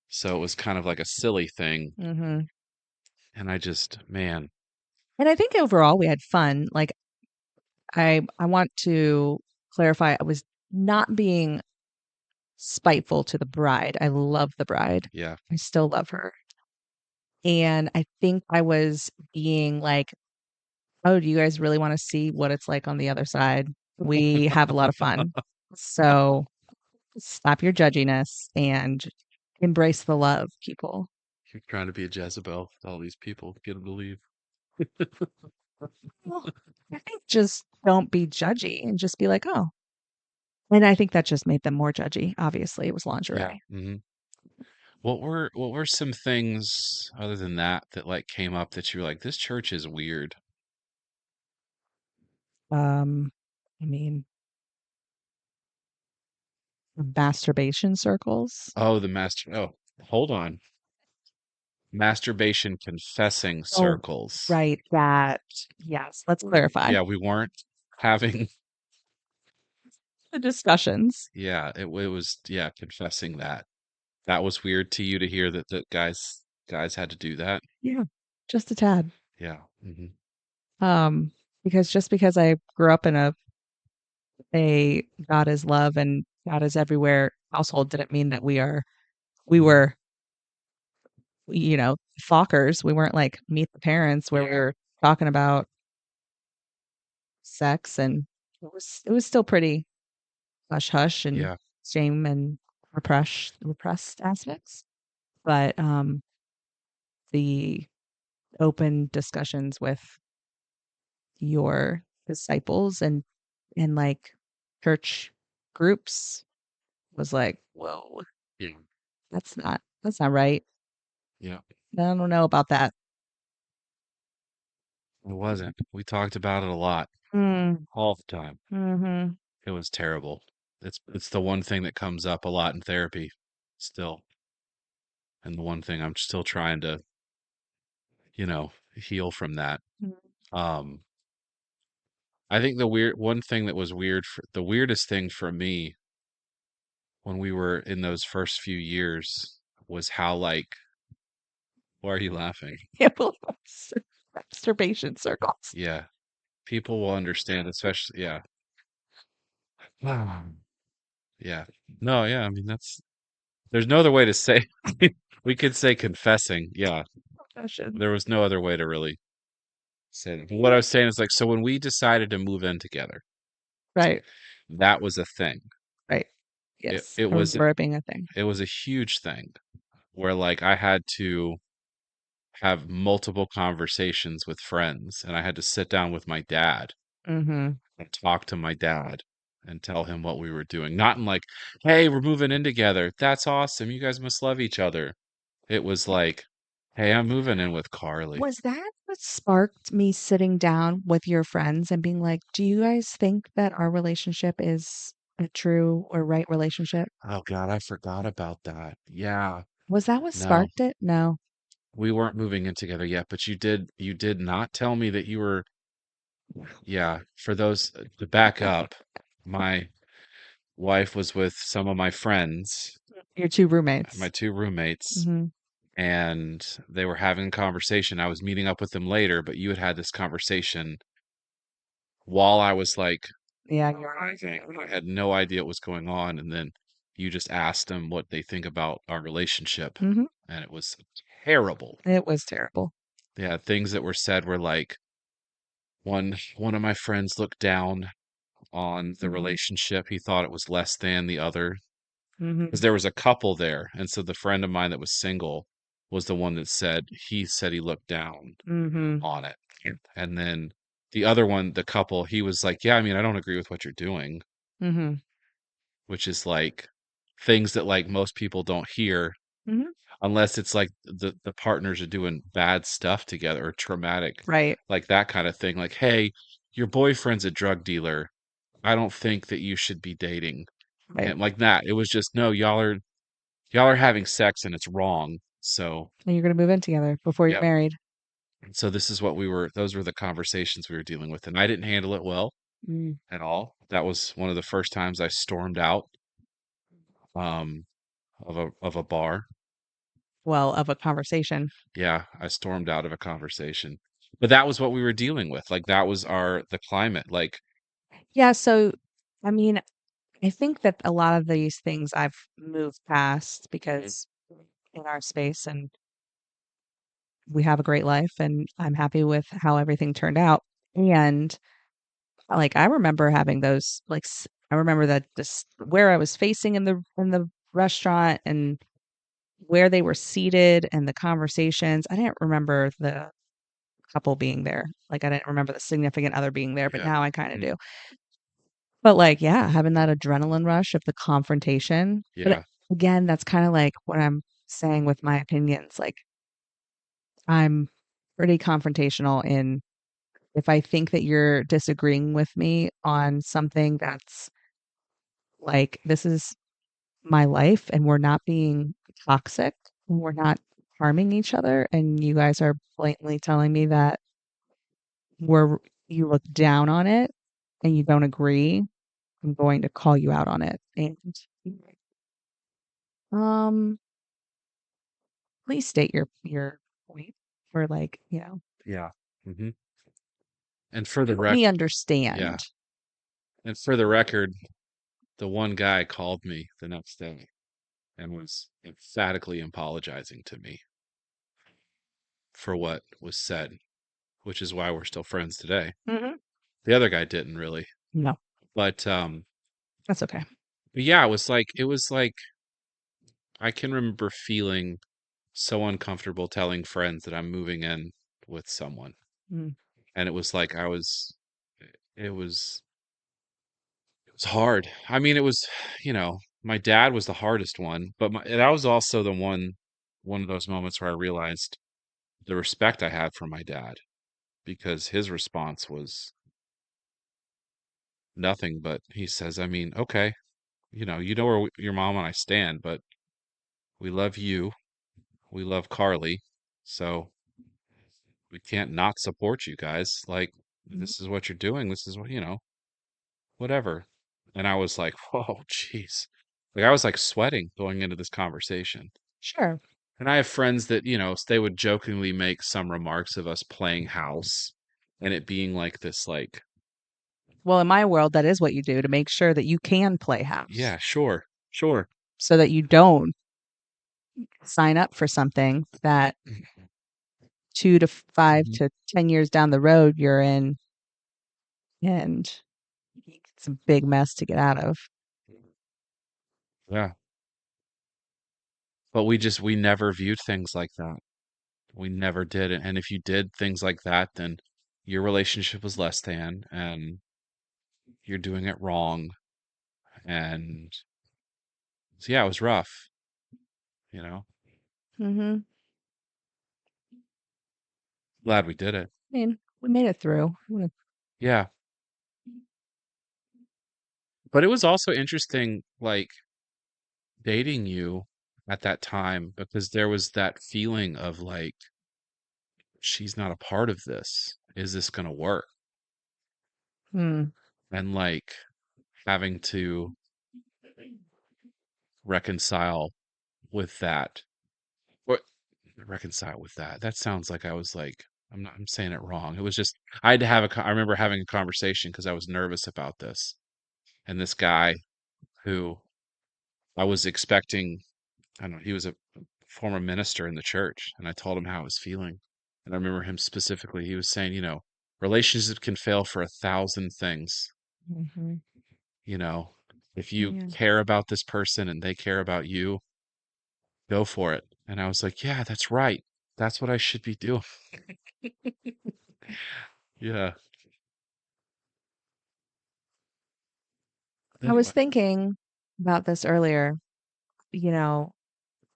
So it was kind of like a silly thing. Mm-hmm. And I just, man, And I think overall we had fun. Like I want to clarify, I was not being spiteful to the bride. I love the bride. yeah. I still love her. And I think I was being like, oh, do you guys really want to see what it's like on the other side? We have a lot of fun. So stop your judginess and embrace the love, people. You're trying to be a Jezebel with all these people, get them to leave. Well, I think just don't be judgy and just be like, oh. And I think that just made them more judgy. Obviously, it was Yeah. lingerie. What were some things other than that that like came up that you were like, this church is weird? Um, I mean, masturbation circles. Oh, the master. Oh, hold on. Masturbation confessing Oh, circles. right. That, yes. Let's clarify Yeah, we weren't having. the discussions. Yeah, it was. Yeah, confessing that. That was weird to you to hear that guys had to do that. Yeah, just a tad. Yeah. Um, because just because I grew up in a God is love and God is everywhere household didn't mean that we were, fuckers. We weren't like Meet the Parents where we were talking about sex, and it was still pretty hush hush and Yeah. shame and repressed aspects. But the open discussions with your disciples and like church groups was like, whoa, Yeah. that's not right. Yeah. I don't know about that. It wasn't. We talked about it a lot, Mm, all the time. hmm It was terrible. It's the one thing that comes up a lot in therapy still, and the one thing I'm still trying to, heal from that. Mm. Um, I think the weird one thing that was weird for the weirdest thing for me when we were in those first few years was how like, why are you laughing? Yeah, well, masturbation circles. Yeah, people will understand, especially, yeah. Yeah. No, yeah, I mean there's no other way to say we could say confessing. Yeah, Confession. there was no other way to really say it. But what I was saying is like, so when we decided to move in together, Right. that was a thing. Right. It Yes. it I was remember it being a thing. it was a huge thing where like I had to have multiple conversations with friends and I had to sit down with my dad Mm-hmm. and talk to my dad and tell him what we were doing. Not in like, hey, we're moving in together. That's awesome. You guys must love each other. It was like, hey, I'm moving in with Carly. Was that what sparked me sitting down with your friends and being like, do you guys think that our relationship is a true or right relationship? Oh God, I forgot about that. Yeah. Was that what No, sparked it? No. we weren't moving in together yet, but you did not tell me that you were, yeah, for those to back up, my wife was with some of my friends, Your two my roommates. two roommates, Hmm. and they were having a conversation. I was meeting up with them later, but you had had this conversation while I was like Yeah, you're right. arriving. I had no idea what was going on, and then you just asked them what they think about our relationship, Hmm. and it was terrible. It was terrible. Yeah, things that were said were like one of my friends looked down on the Hmm. relationship. He thought it was less than the other because Hmm. there was a couple there, and so the friend of mine that was single was the one that said he looked down Hmm. on it. And then the other one, the couple, he was like, "Yeah, I mean, I don't agree with what you're doing," Hmm. which is like things that like most people don't hear Hmm. unless it's like the partners are doing bad stuff together or traumatic, Right. like that kind of thing. Like, hey, your boyfriend's a drug dealer. I don't think that you should be dating Right. him. Like that. It was just no, y'all are having sex and it's wrong. So And you're going to move in together before you're yep. married. So this is what those were the conversations we were dealing with. And I didn't handle it well Mm. at all. That was one of the first times I stormed out um of a bar. Well, of a conversation. Yeah, I stormed out of a conversation. But that was what we were dealing with. Like that was the climate. Like, Yeah. So, I mean, I think that a lot of these things I've moved past mhm, because in our space and we have a great life and I'm happy with how everything turned out. And like I remember having those I remember that this where I was facing in the restaurant and where they were seated and the conversations. I didn't remember the couple being there. Like I didn't remember the significant other being there, but yeah. now I kind of Mhm, do. But like, yeah, having that adrenaline rush of the confrontation. But yeah. again, that's kind of like what I'm saying with my opinions. Like I'm pretty confrontational in if I think that you're disagreeing with me on something that's like this is my life and we're not being toxic and we're not harming each other and you guys are blatantly telling me that we're you look down on it and you don't agree, I'm going to call you out on it. And um please state your point or like, Yeah. hmm And for the help me yeah. understand. And for the record, the one guy called me the next day and was emphatically apologizing to me for what was said, which is why we're still friends today. Hmm. The other guy didn't really. No, But that's okay. yeah, it was like I can remember feeling so uncomfortable telling friends that I'm moving in with someone. Mm. And it was like it was it was hard. I mean, it was, my dad was the hardest one, but that was also the one of those moments where I realized the respect I had for my dad because his response was nothing but he says, I mean, okay. you know where your mom and I stand, but we love you. We love Carly. So we can't not support you guys. Like, Mhm. this is what you're doing. This is what, whatever. And I was like, whoa, jeez. Like, I was like sweating going into this conversation. Sure. And I have friends that, they would jokingly make some remarks of us playing house and it being like this, like, Well, in my world, that is what you do to make sure that you can play house yeah, sure, sure. so that you don't sign up for something that 2 to 5 Mhm. to 10 years down the road you're in and it's a big mess to get out of. Yeah. But we never viewed things like that. We never did. And if you did things like that, then your relationship was less than, and you're doing it wrong. And so, yeah, it was rough, you know. Mhm. Glad we did it. I mean, we made it through. Yeah. But it was also interesting, like, dating you at that time because there was that feeling of like, she's not a part of this. Is this going to work? Mm. And like having to reconcile with that. Or reconcile with that. That sounds like I was like, I'm saying it wrong. It was just, I had to have I remember having a conversation because I was nervous about this. And this guy who I was expecting, I don't know, he was a former minister in the church, and I told him how I was feeling. And I remember him specifically, he was saying, relationships can fail for 1,000 things. Mhm. You know, if you Yeah. care about this person and they care about you, go for it. And I was like, yeah, that's right. That's what I should be doing. Yeah. I was Anyway. thinking about this earlier. You know,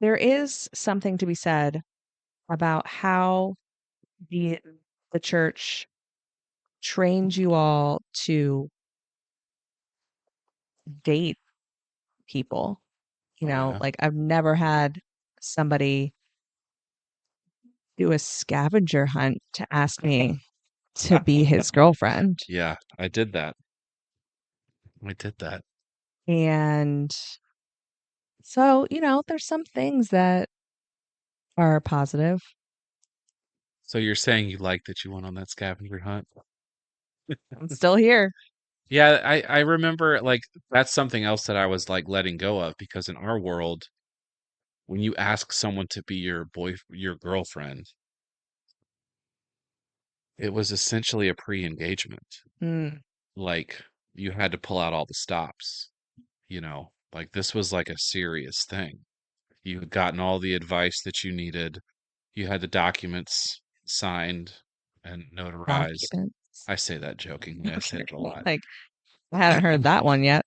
there is something to be said about how the the church trained you all to date people. Oh yeah. Like I've never had somebody do a scavenger hunt to ask me to be his girlfriend. Yeah, I did that. I did that. And so, there's some things that are positive. So you're saying you like that you went on that scavenger hunt? I'm still here. Yeah, I remember like that's something else that I was like letting go of because in our world, when you ask someone to be your girlfriend, it was essentially a pre-engagement. Mm, Like you had to pull out all the stops, like this was like a serious thing. You had gotten all the advice that you needed. You had the documents signed and notarized. documents. I say that jokingly. I say Okay. it a lot. Like I haven't heard that one yet.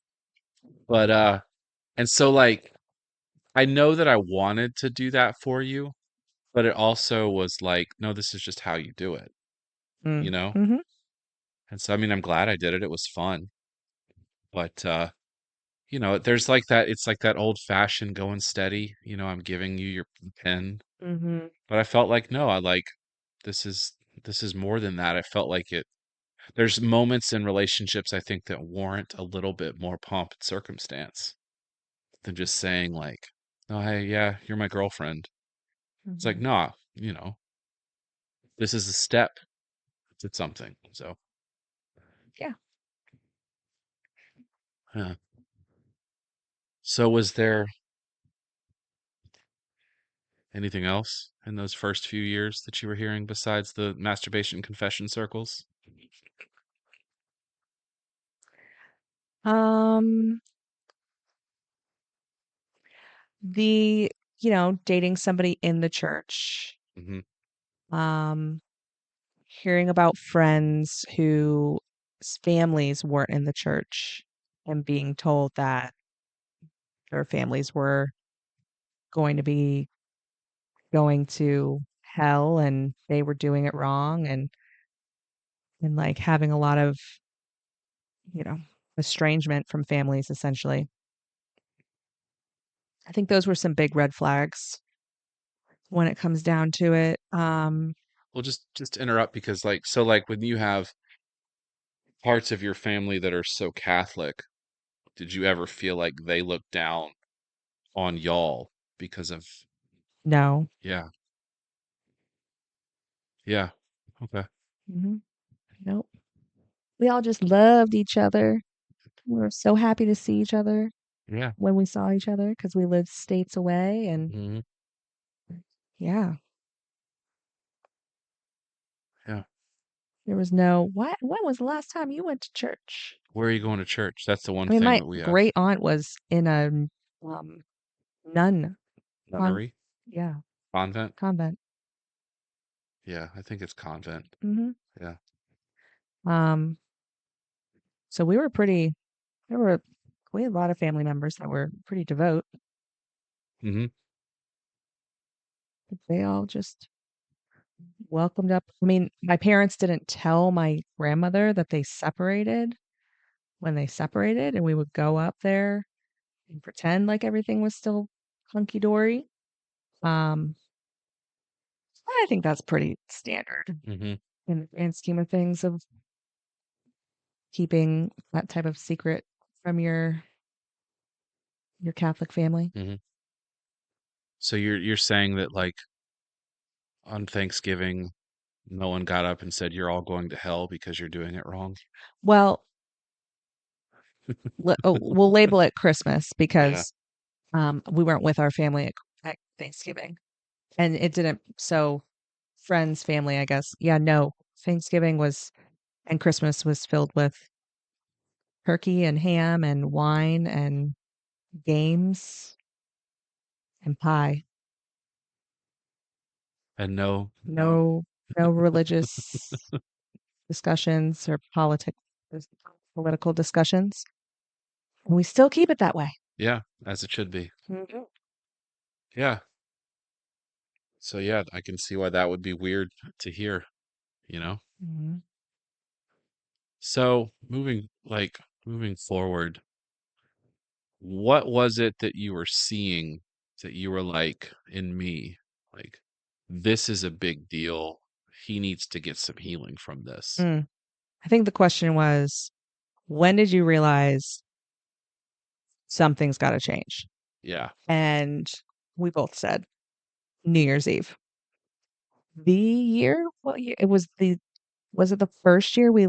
But and so like I know that I wanted to do that for you, but it also was like, no, this is just how you do it, you Mm, know? mhm, And so I mean, I'm glad I did it. It was fun. But there's like that it's like that old fashioned going steady, I'm giving you your pen. mhm. But I felt like no, I like this is this is more than that. I felt like it there's moments in relationships I think that warrant a little bit more pomp and circumstance than just saying like, "Oh, hey, yeah, you're my girlfriend." It's like, Mhm. "Nah, this is a step to something." So, Yeah. yeah. So was there anything else in those first few years that you were hearing besides the masturbation confession circles? Um, the, dating somebody in the church. Mhm. Um, hearing about friends whose families weren't in the church and being told that their families were going to be going to hell and they were doing it wrong and like having a lot of, you know, estrangement from families essentially. I think those were some big red flags when it comes down to it. Well, just interrupt because like when you have parts of your family that are so Catholic, did you ever feel like they look down on y'all because of No. yeah, yeah. Okay. Hmm. Nope. We all just loved each other. We were so happy to see each other Yeah. when we saw each other because we lived states away. And Hmm. yeah, Yeah. there was no, what, when was the last time you went to church? Where are you going to church? That's the one I mean, thing my that we have. great aunt was in a um, nun, con- Nunnery? yeah, Convent? convent. Yeah, I think it's convent. Hmm. Yeah. Um, so we were pretty, there were, we had a lot of family members that were pretty devout. Hmm. But they all just welcomed up. I mean, my parents didn't tell my grandmother that they separated when they separated, and we would go up there and pretend like everything was still hunky dory. Um, I think that's pretty standard Hmm. in the grand scheme of things of keeping that type of secret from your Catholic family. Hmm. So you're saying that like on Thanksgiving, no one got up and said you're all going to hell because you're doing it wrong? Well, we'll label it Christmas Yeah. because we weren't with our family at Thanksgiving, and it didn't. So friends, family, I guess. Yeah, no. Thanksgiving was and Christmas was filled with turkey and ham and wine and games and pie. And no, No, no religious discussions or political discussions. And we still keep it that way. yeah, as it should be. Mhm. Yeah. So yeah, I can see why that would be weird to hear, you know? Mhm. So moving forward, what was it that you were seeing that you were like in me, like this is a big deal. He needs to get some healing from this. Mm. I think the question was, when did you realize something's got to change? Yeah. And we both said New Year's Eve. The year? What year? It was it the first year we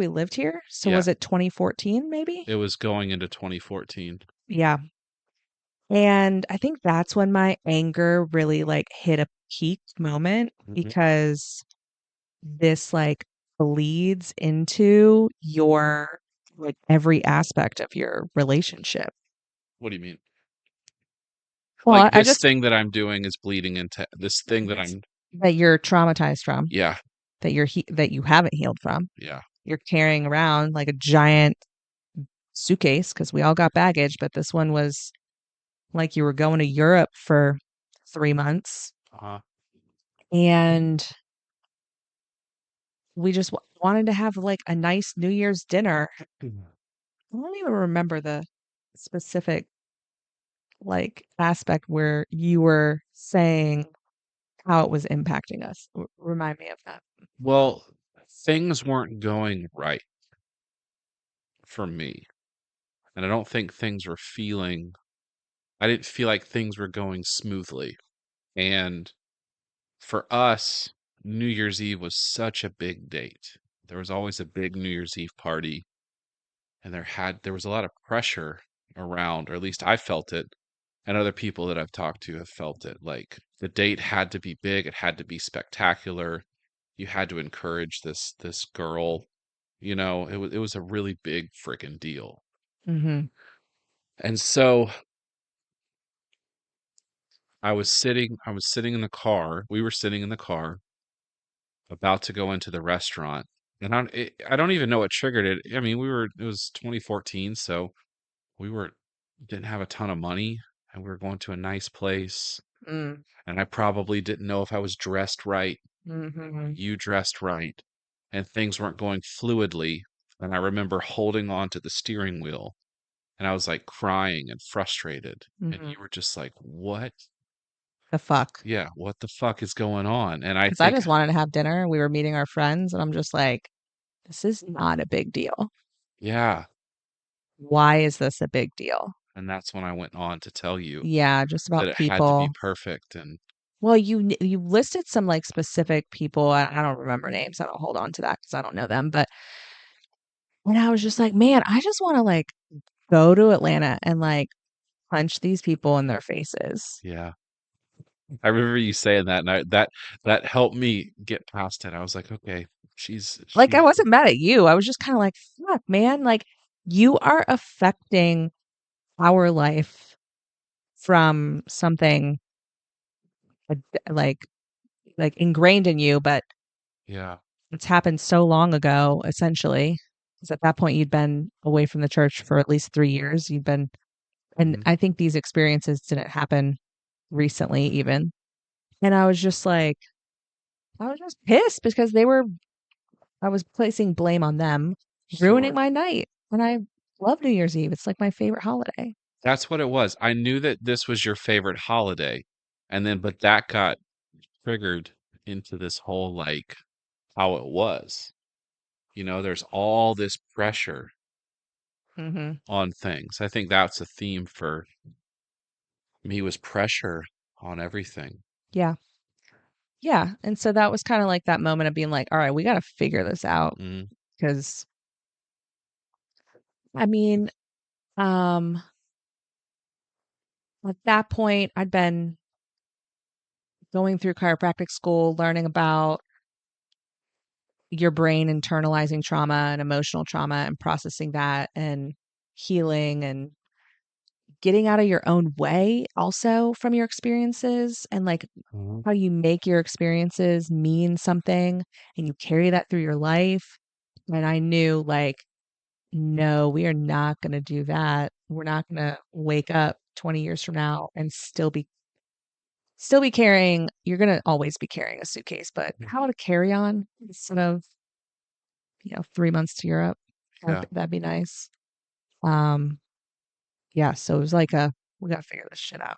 lived here? So Yeah. was it 2014 maybe? It was going into 2014. Yeah. And I think that's when my anger really like hit a peak moment Hmm. because this like bleeds into your like every aspect of your relationship. What do you mean? Well, Like I this just thing that I'm doing is bleeding into this thing that Yes. I'm That you're traumatized from, yeah, that you haven't healed from. yeah. You're carrying around like a giant suitcase because we all got baggage, but this one was like you were going to Europe for 3 months, Uh-huh. and we just wanted to have like a nice New Year's dinner. I don't even remember the specific like aspect where you were saying how it was impacting us. Remind me of that. Well, things weren't going right for me. And I don't think things were feeling I didn't feel like things were going smoothly. And for us, New Year's Eve was such a big date. There was always a big New Year's Eve party, and there was a lot of pressure around, or at least I felt it, and other people that I've talked to have felt it. Like the date had to be big, it had to be spectacular. You had to encourage this girl. It was a really big freaking deal. Mm-hmm. And so I was sitting in the car. We were sitting in the car about to go into the restaurant. And I don't even know what triggered it. I mean, it was 2014, so we were didn't have a ton of money and we were going to a nice place. Mm, And I probably didn't know if I was dressed right. mm-hmm. You dressed right. And things weren't going fluidly. And I remember holding on to the steering wheel and I was like crying and frustrated, and Mhm. you were just like, "What? The fuck? Yeah, what the fuck is going on?" And I Because I think, just wanted to have dinner. We were meeting our friends, and I'm just like, this is not a big deal. yeah, Why is this a big deal? and that's when I went on to tell you Yeah, just that about it had to be people. perfect, and Well, you listed some like specific people. I don't remember names. I don't hold on to that because I don't know them. But and I was just like, man, I just want to like go to Atlanta and like punch these people in their faces. yeah. I remember you saying that, and that helped me get past it. I was like, "Okay, Like I she's wasn't mad at you. I was just kind of like, fuck, man, like you are affecting our life from something like ingrained in you, but yeah, it's happened so long ago, essentially. Because at that point you'd been away from the church for at least 3 years. You'd been, and mhm, I think these experiences didn't happen recently, even. And I was just pissed because I was placing blame on them, ruining sure." my night. And I love New Year's Eve. It's like my favorite holiday. That's what it was. I knew that this was your favorite holiday, and then but that got triggered into this whole, like, how it was. There's all this pressure Hmm. on things. I think that's a theme for me was pressure on everything. Yeah. Yeah. And so that was kind of like that moment of being like, all right, we got to figure this out. Mhm, Cause I mean, um, at that point, I'd been going through chiropractic school, learning about your brain internalizing trauma and emotional trauma and processing that and healing and getting out of your own way also from your experiences and like mhm, how you make your experiences mean something and you carry that through your life. And I knew like, no, we are not going to do that. We're not going to wake up 20 years from now and still be carrying, you're going to always be carrying a suitcase, but mm, how to carry on instead of, 3 months to Europe. yeah, That'd be nice. Um, yeah, so it was like we got to figure this shit out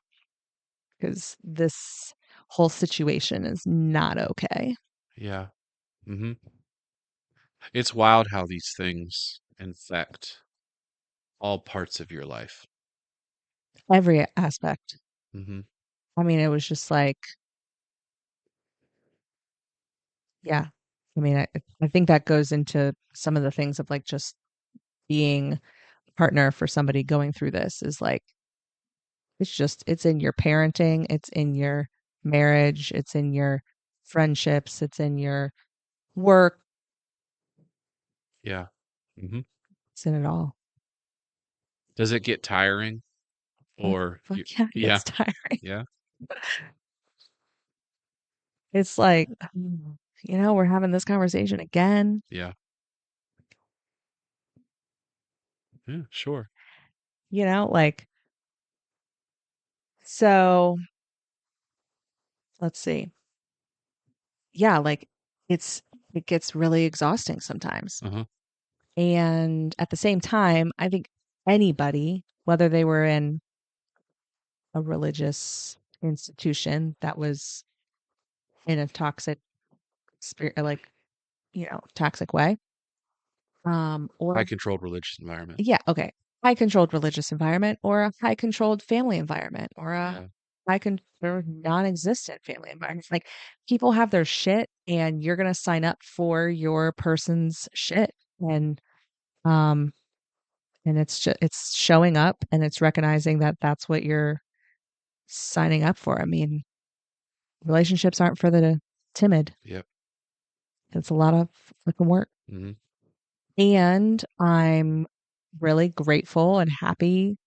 because this whole situation is not okay. yeah, mhm. It's wild how these things infect all parts of your life. Every aspect. Mhm, I mean, it was just like, yeah. I mean, I think that goes into some of the things of like just being a partner for somebody going through this is like, it's in your parenting, it's in your marriage, it's in your friendships, it's in your work, yeah, mhm. it's in it all. Does it get tiring? Fuck, Or fuck you yeah, it yeah, gets tiring. yeah, It's like, we're having this conversation again. yeah, yeah, sure. Like, so let's see. Yeah, like it gets really exhausting sometimes. Uh-huh. And at the same time, I think anybody, whether they were in a religious institution that was in a toxic spirit, like, toxic way, High or controlled religious environment. yeah, okay, high controlled religious environment, or a high controlled family environment, or a Yeah, or non-existent family environment. Like people have their shit, and you're gonna sign up for your person's shit, and um, and it's showing up, and it's recognizing that that's what you're signing up for. I mean, relationships aren't for the timid. yep, It's a lot of fucking work. mhm, And I'm really grateful and happy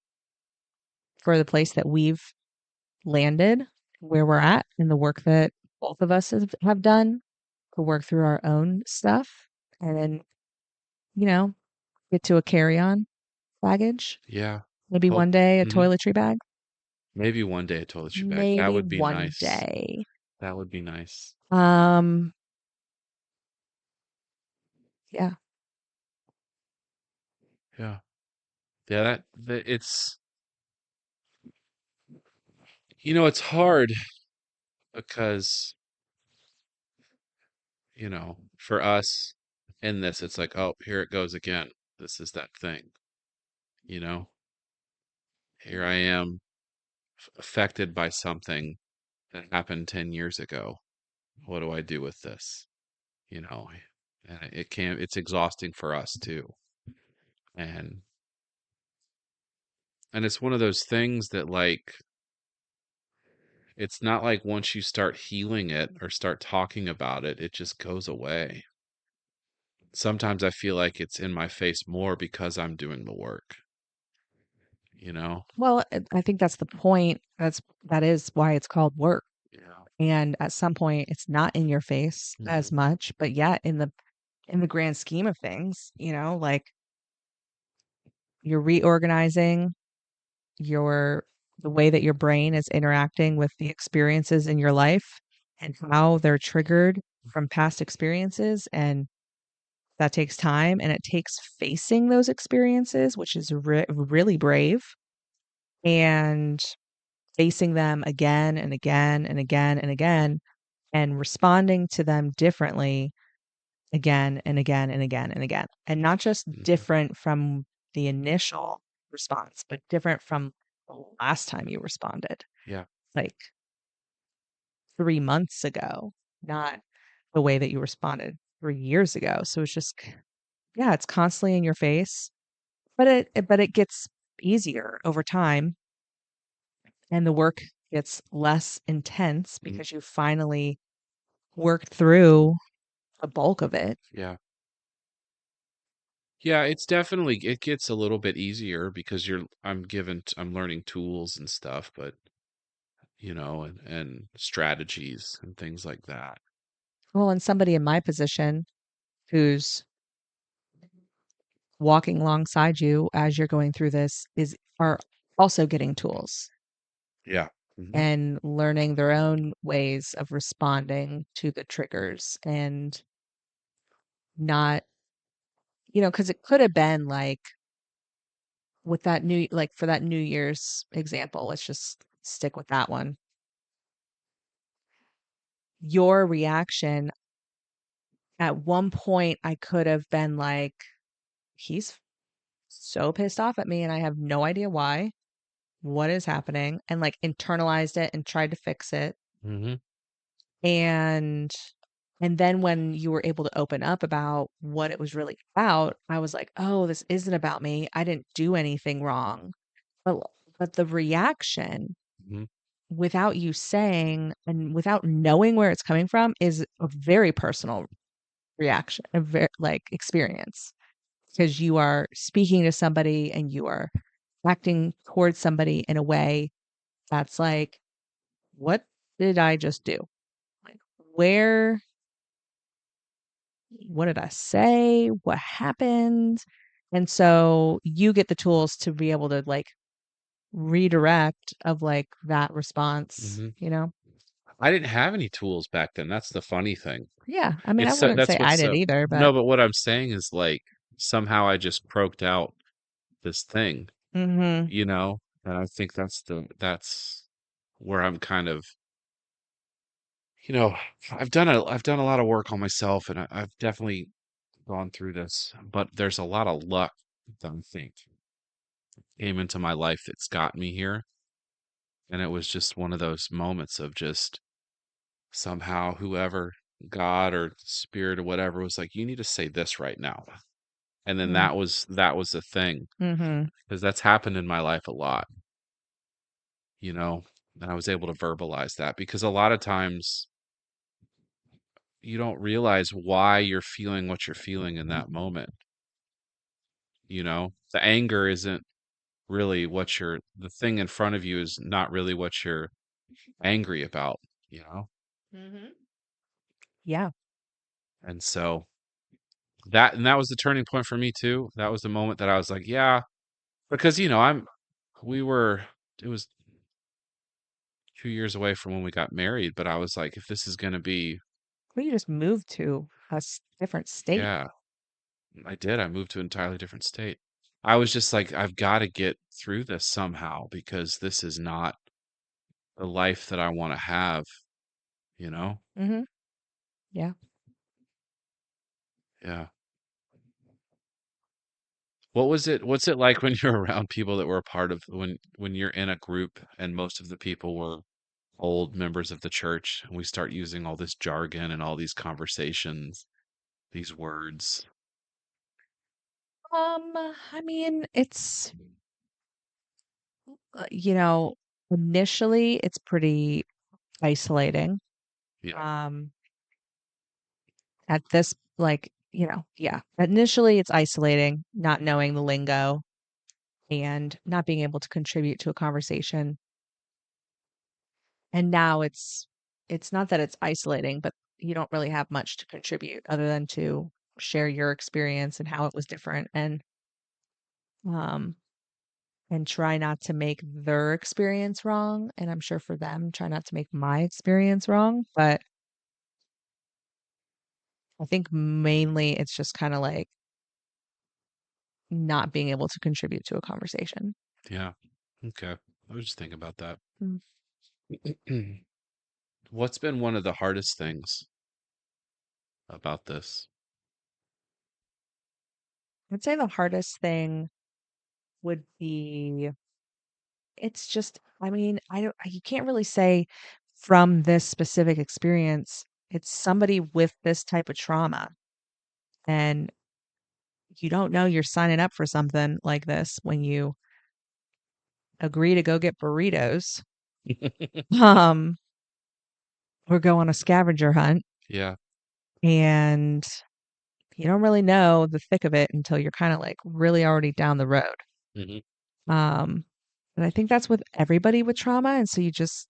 for the place that we've landed, where we're at, and the work that both of us have done to work through our own stuff and then, you know, get to a carry on baggage. yeah. Maybe Hope one day a mhm. toiletry bag. Maybe one day a toiletry bag. That Maybe would be one nice. day. That would be nice. Um, yeah. Yeah. Yeah, it's it's hard because, for us in this, it's like, oh, here it goes again. This is that thing, you know. Here I am affected by something that happened 10 years ago. What do I do with this? You know, and it's exhausting for us too. And and it's one of those things that like it's not like once you start healing it or start talking about it, it just goes away. Sometimes I feel like it's in my face more because I'm doing the work, you know? Well, I think that's the point. That is why it's called work. Yeah. And at some point, it's not in your face Hmm. as much, but yet in the grand scheme of things, like you're reorganizing your the way that your brain is interacting with the experiences in your life and how they're triggered from past experiences, and that takes time and it takes facing those experiences, which is really brave, and facing them again and again and again and again and responding to them differently again and again and again and again. And not just Hmm. different from the initial response, but different from the last time you responded, Yeah. like 3 months ago, not the way that you responded 3 years ago. So it's just, yeah, it's constantly in your face, but it gets easier over time, and the work gets less intense Mhm. because you finally worked through the bulk of it. Yeah. Yeah, it's definitely it gets a little bit easier because I'm learning tools and stuff, but and strategies and things like that. Well, and somebody in my position who's walking alongside you as you're going through this is are also getting tools Yeah. Hmm. and learning their own ways of responding to the triggers, and not, because it could have been like with that like for that New Year's example, let's just stick with that one. Your reaction at one point, I could have been like, he's so pissed off at me and I have no idea why. What is happening? And like internalized it and tried to fix it. Hmm. And and then when you were able to open up about what it was really about, I was like, "Oh, this isn't about me. I didn't do anything wrong." But but the reaction Hmm. without you saying and without knowing where it's coming from is a very personal reaction, a very like experience, because you are speaking to somebody and you are acting towards somebody in a way that's like, what did I just do? Like, where, what did I say? What happened? And so you get the tools to be able to like redirect of like that response, Hmm. you know? I didn't have any tools back then. That's the funny thing. Yeah. I mean, I wouldn't That's say I what's did so either, no, but but what I'm saying is like somehow I just proked out this thing, hmm you know? And I think that's where I'm kind of, you know, I've done a lot of work on myself and I've definitely gone through this, but there's a lot of luck that I think came into my life that's got me here. And it was just one of those moments of just somehow whoever, God or spirit or whatever, was like, you need to say this right now. And then that was the thing. hmm Because that's happened in my life a lot, you know, and I was able to verbalize that because a lot of times you don't realize why you're feeling what you're feeling in that moment. The anger isn't really the thing in front of you is not really what you're angry about, you know? hmm Yeah. And so that was the turning point for me too. That was the moment that I was like, yeah, because we were it was 2 years away from when we got married, but I was like, if this is gonna be, Well, you just moved to a different state. yeah, I did. I moved to an entirely different state. I was just like, I've got to get through this somehow because this is not the life that I want to have, you know? Mhm. Yeah. Yeah. What's it like when you're around people that were a part of when you're in a group and most of the people were old members of the church and we start using all this jargon and all these conversations, these words. I mean, it's you know, initially it's pretty isolating. Yeah. Um, at this, yeah, initially it's isolating, not knowing the lingo and not being able to contribute to a conversation. And now it's not that it's isolating, but you don't really have much to contribute other than to share your experience and how it was different um and try not to make their experience wrong. And I'm sure for them, try not to make my experience wrong. But I think mainly it's just kind of like not being able to contribute to a conversation. Yeah. Okay. I was just thinking about that. Mm. What's been one of the hardest things about this? I'd say the hardest thing would be it's just, I mean, I don't, you can't really say from this specific experience. It's somebody with this type of trauma. And you don't know you're signing up for something like this when you agree to go get burritos, um, or go on a scavenger hunt. Yeah. And you don't really know the thick of it until you're kind of like really already down the road. Hmm. Um, and I think that's with everybody with trauma. And so you just,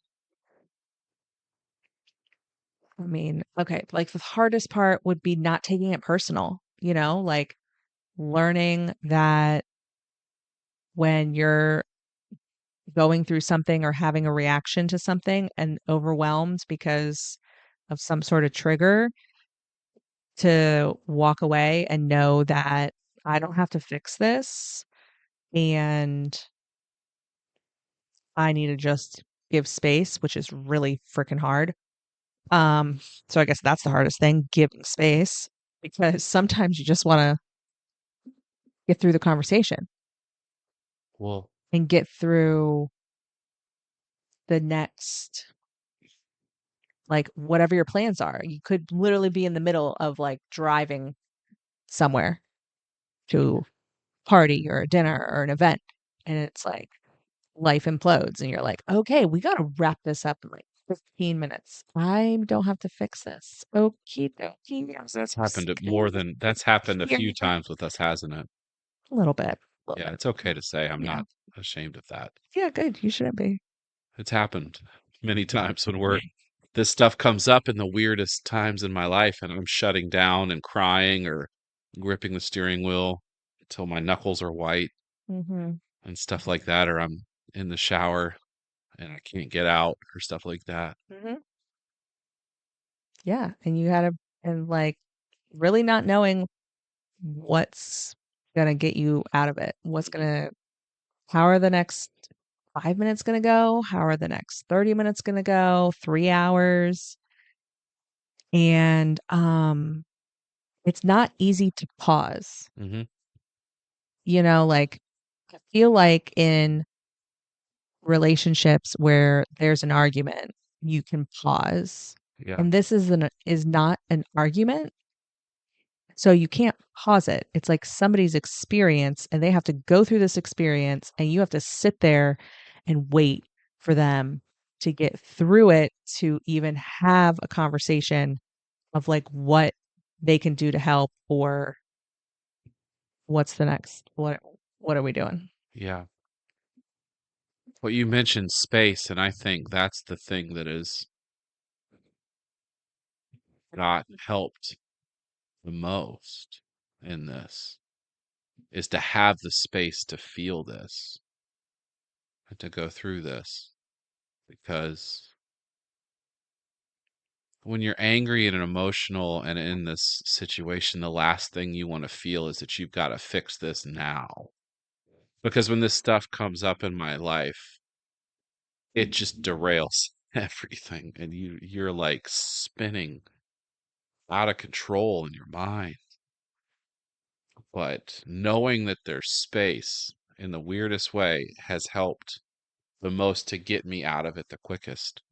I mean, okay, like the hardest part would be not taking it personal, like learning that when you're going through something or having a reaction to something and overwhelmed because of some sort of trigger, to walk away and know that I don't have to fix this and I need to just give space, which is really freaking hard. Um, so I guess that's the hardest thing, giving space, because sometimes you just want to get through the conversation Well, and get through the next, like whatever your plans are. You could literally be in the middle of like driving somewhere to party or a dinner or an event, and it's like life implodes and you're like, okay, we got to wrap this up in like 15 minutes. I don't have to fix this. Okay, dokie. Yes, just that's happened a here. few times with us, hasn't it? A little bit. A little Yeah, bit. it's okay to say I'm Yeah. not ashamed of that. Yeah, good. You shouldn't be. It's happened many times when this stuff comes up in the weirdest times in my life and I'm shutting down and crying or gripping the steering wheel until my knuckles are white Mm-hmm. and stuff like that, or I'm in the shower and I can't get out or stuff like that. Mm-hmm. Yeah. And you gotta, and like really not knowing what's gonna get you out of it. How are the next 5 minutes gonna go? How are the next 30 minutes gonna go? 3 hours? And it's not easy to pause. Hmm. Like I feel like in relationships where there's an argument, you can pause. Yeah. And this is not an argument. So you can't pause it. It's like somebody's experience and they have to go through this experience and you have to sit there and wait for them to get through it to even have a conversation of like what they can do to help or what's the next what are we doing? Yeah. Well, you mentioned space, and I think that's the thing that has got helped the most in this is to have the space to feel this and to go through this. Because when you're angry and emotional and in this situation, the last thing you want to feel is that you've got to fix this now. because when this stuff comes up in my life, it just derails everything, and you're like spinning out of control in your mind. But knowing that there's space in the weirdest way has helped the most to get me out of it the quickest.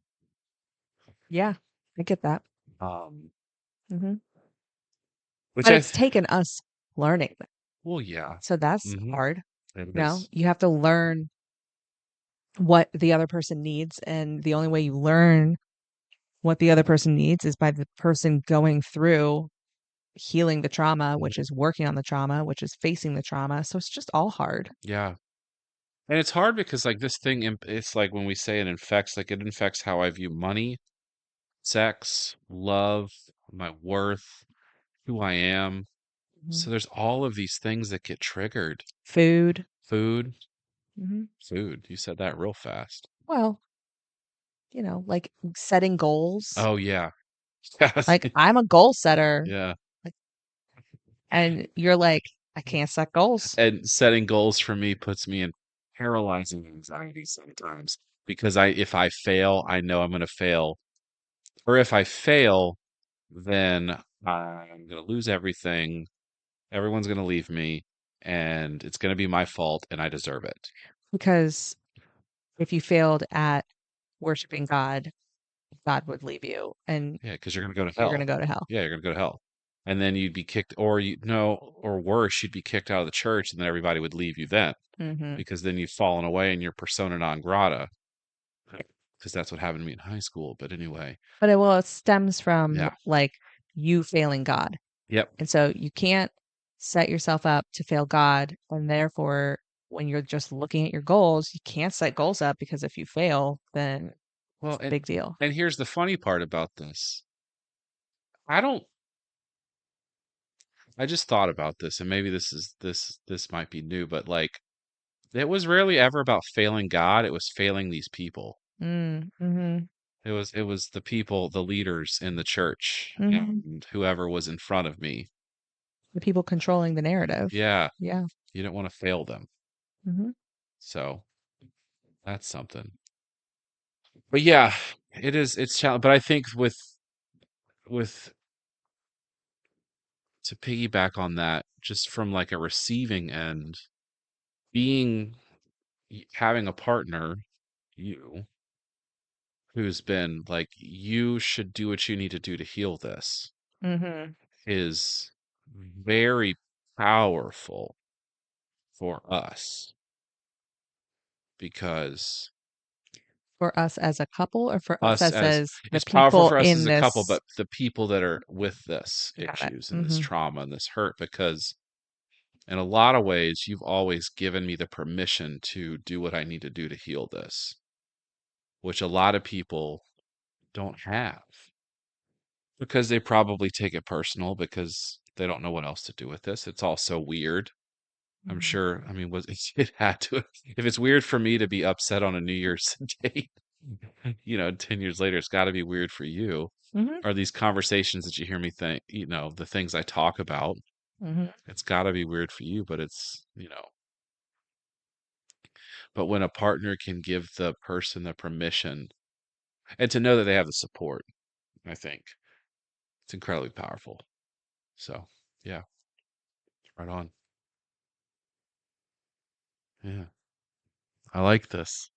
Yeah, I get that. Um, Hmm. which But I, it's taken us learning. well, yeah, So that's hmm hard. it You know, is. you have to learn what the other person needs. And the only way you learn what the other person needs is by the person going through healing the trauma, which Mhm. is working on the trauma, which is facing the trauma. So it's just all hard. Yeah. And it's hard because like this thing, it's like when we say it infects, like it infects how I view money, sex, love, my worth, who I am. So Mhm. there's all of these things that get triggered. Food. Food, Hmm. food. You said that real fast. Well, like setting goals. Oh yeah. Yes. Like I'm a goal setter. Yeah. Like, and you're like, I can't set goals. And setting goals for me puts me in paralyzing anxiety sometimes because if I fail, I know I'm going to fail. Or if I fail, then I'm going to lose everything. Everyone's going to leave me and it's going to be my fault and I deserve it. Because if you failed at worshiping God, God would leave you and Yeah, because you're going to go to you're going to hell. go to hell. Yeah, you're going to go to hell. And then you'd be kicked, or you no, or worse, you'd be kicked out of the church, and then everybody would leave you then, Hmm. because then you've fallen away and you're persona non grata. Because that's what happened to me in high school. But anyway, But it stems from yeah, like you failing God. yep. And so you can't set yourself up to fail God. And therefore, when you're just looking at your goals, you can't set goals up because if you fail, then Well, it's a big deal. and here's the funny part about this. I don't. I just thought about this, and maybe this might be new, but like it was rarely ever about failing God. It was failing these people. Mm-hmm. It was the people, the leaders in the church, Hmm. and whoever was in front of me. The people controlling the narrative. Yeah, Yeah. you don't want to fail them. Hmm. So that's something. But yeah, it is. It's challenging. But I think with to piggyback on that, just from like a receiving end, being having a partner, you who's been like, you should do what you need to do to heal this, Hmm. is very powerful for us because For us as a couple or for us us as as the it's powerful people for us as in a couple, this. but the people that are with this Got it. issues and this Hmm. trauma and this hurt, because in a lot of ways, you've always given me the permission to do what I need to do to heal this, which a lot of people don't have because they probably take it personal because they don't know what else to do with this. It's all so weird. I'm Hmm. sure. I mean, was it had to? If it's weird for me to be upset on a New Year's date, 10 years later, it's got to be weird for you. Hmm. Are these conversations that you hear me think, the things I talk about, Hmm. it's got to be weird for you, but but when a partner can give the person the permission and to know that they have the support, I think it's incredibly powerful. So, yeah, right on. Yeah, I like this.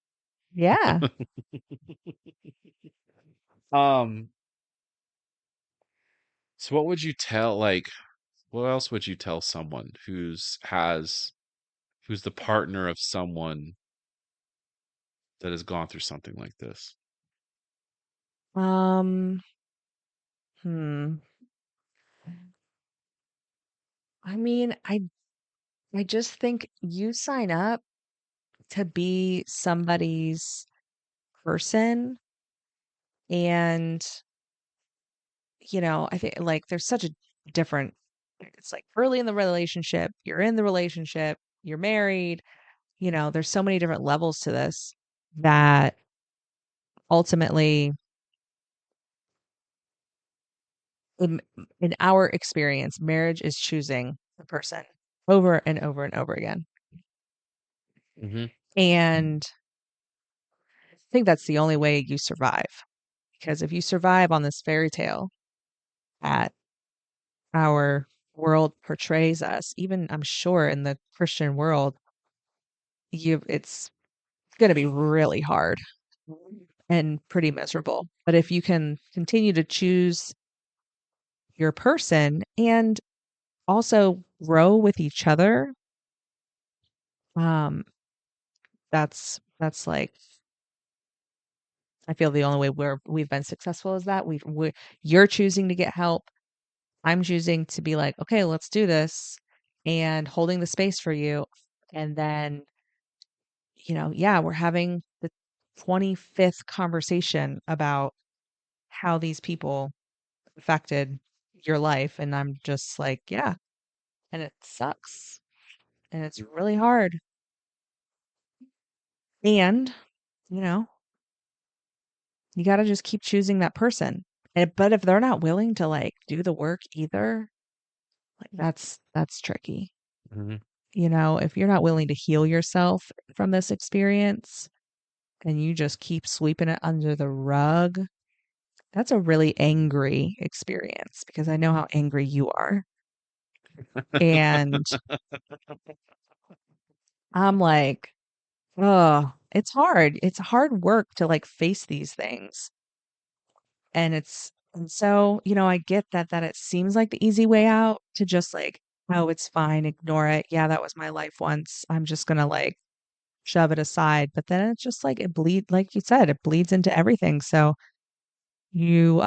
Yeah. Um, so what would you tell, like, what else would you tell someone who's the partner of someone that has gone through something like this? Um, hmm. I mean, I just think you sign up to be somebody's person and I think like there's such a different it's like early in the relationship, you're in the relationship, you're married, there's so many different levels to this that ultimately in, in our experience, marriage is choosing the person over and over and over again. Hmm. And I think that's the only way you survive. Because if you survive on this fairy tale that our world portrays us, even I'm sure in the Christian world, it's going to be really hard and pretty miserable. But if you can continue to choose your person and also grow with each other, um, that's like I feel the only way we've been successful is that you're choosing to get help. I'm choosing to be like, okay, let's do this, and holding the space for you. And then, yeah, we're having the 25th conversation about how these people affected your life. And I'm just like, yeah, and it sucks and it's really hard. And, you know, you got to just keep choosing that person. But if they're not willing to like do the work either, like that's tricky. Hmm. If you're not willing to heal yourself from this experience and you just keep sweeping it under the rug, that's a really angry experience because I know how angry you are. And I'm like, oh, it's hard. It's hard work to like face these things. And so, I get that it seems like the easy way out to just like, oh, it's fine, ignore it. Yeah, that was my life once. I'm just gonna like shove it aside. But then it's just like like you said, it bleeds into everything. So you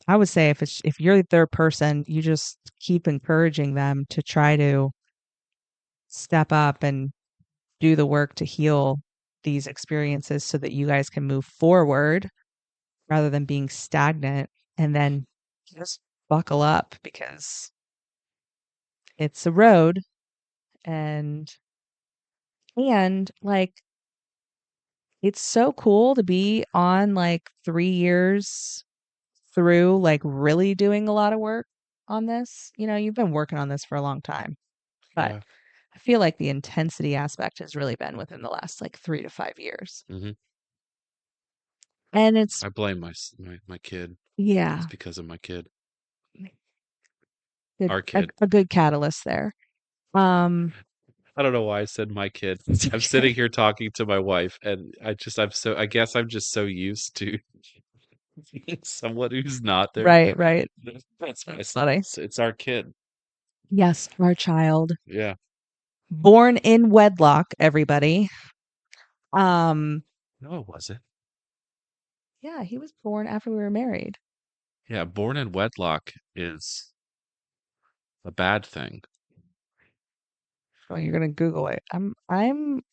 I would say if you're the third person, you just keep encouraging them to try to step up and do the work to heal these experiences so that you guys can move forward rather than being stagnant, and then just buckle up because it's a road. And like it's so cool to be on like 3 years through like really doing a lot of work on this. You've been working on this for a long time, but Yeah. I feel like the intensity aspect has really been within the last like 3 to 5 years. Hmm. And it's, I blame my kid. It's yeah, because of my kid. good, Our a, kid. a good catalyst there. Um, I don't know why I said my kid. I'm sitting here talking to my wife, and I guess I'm just so used to someone who's not there. right, right. That's my That's son. funny. It's our kid. Yes, our child, Yeah. born in wedlock, everybody. Um, No, it wasn't. yeah, he was born after we were married. Yeah, born in wedlock is a bad thing. Oh, you're gonna Google it. I'm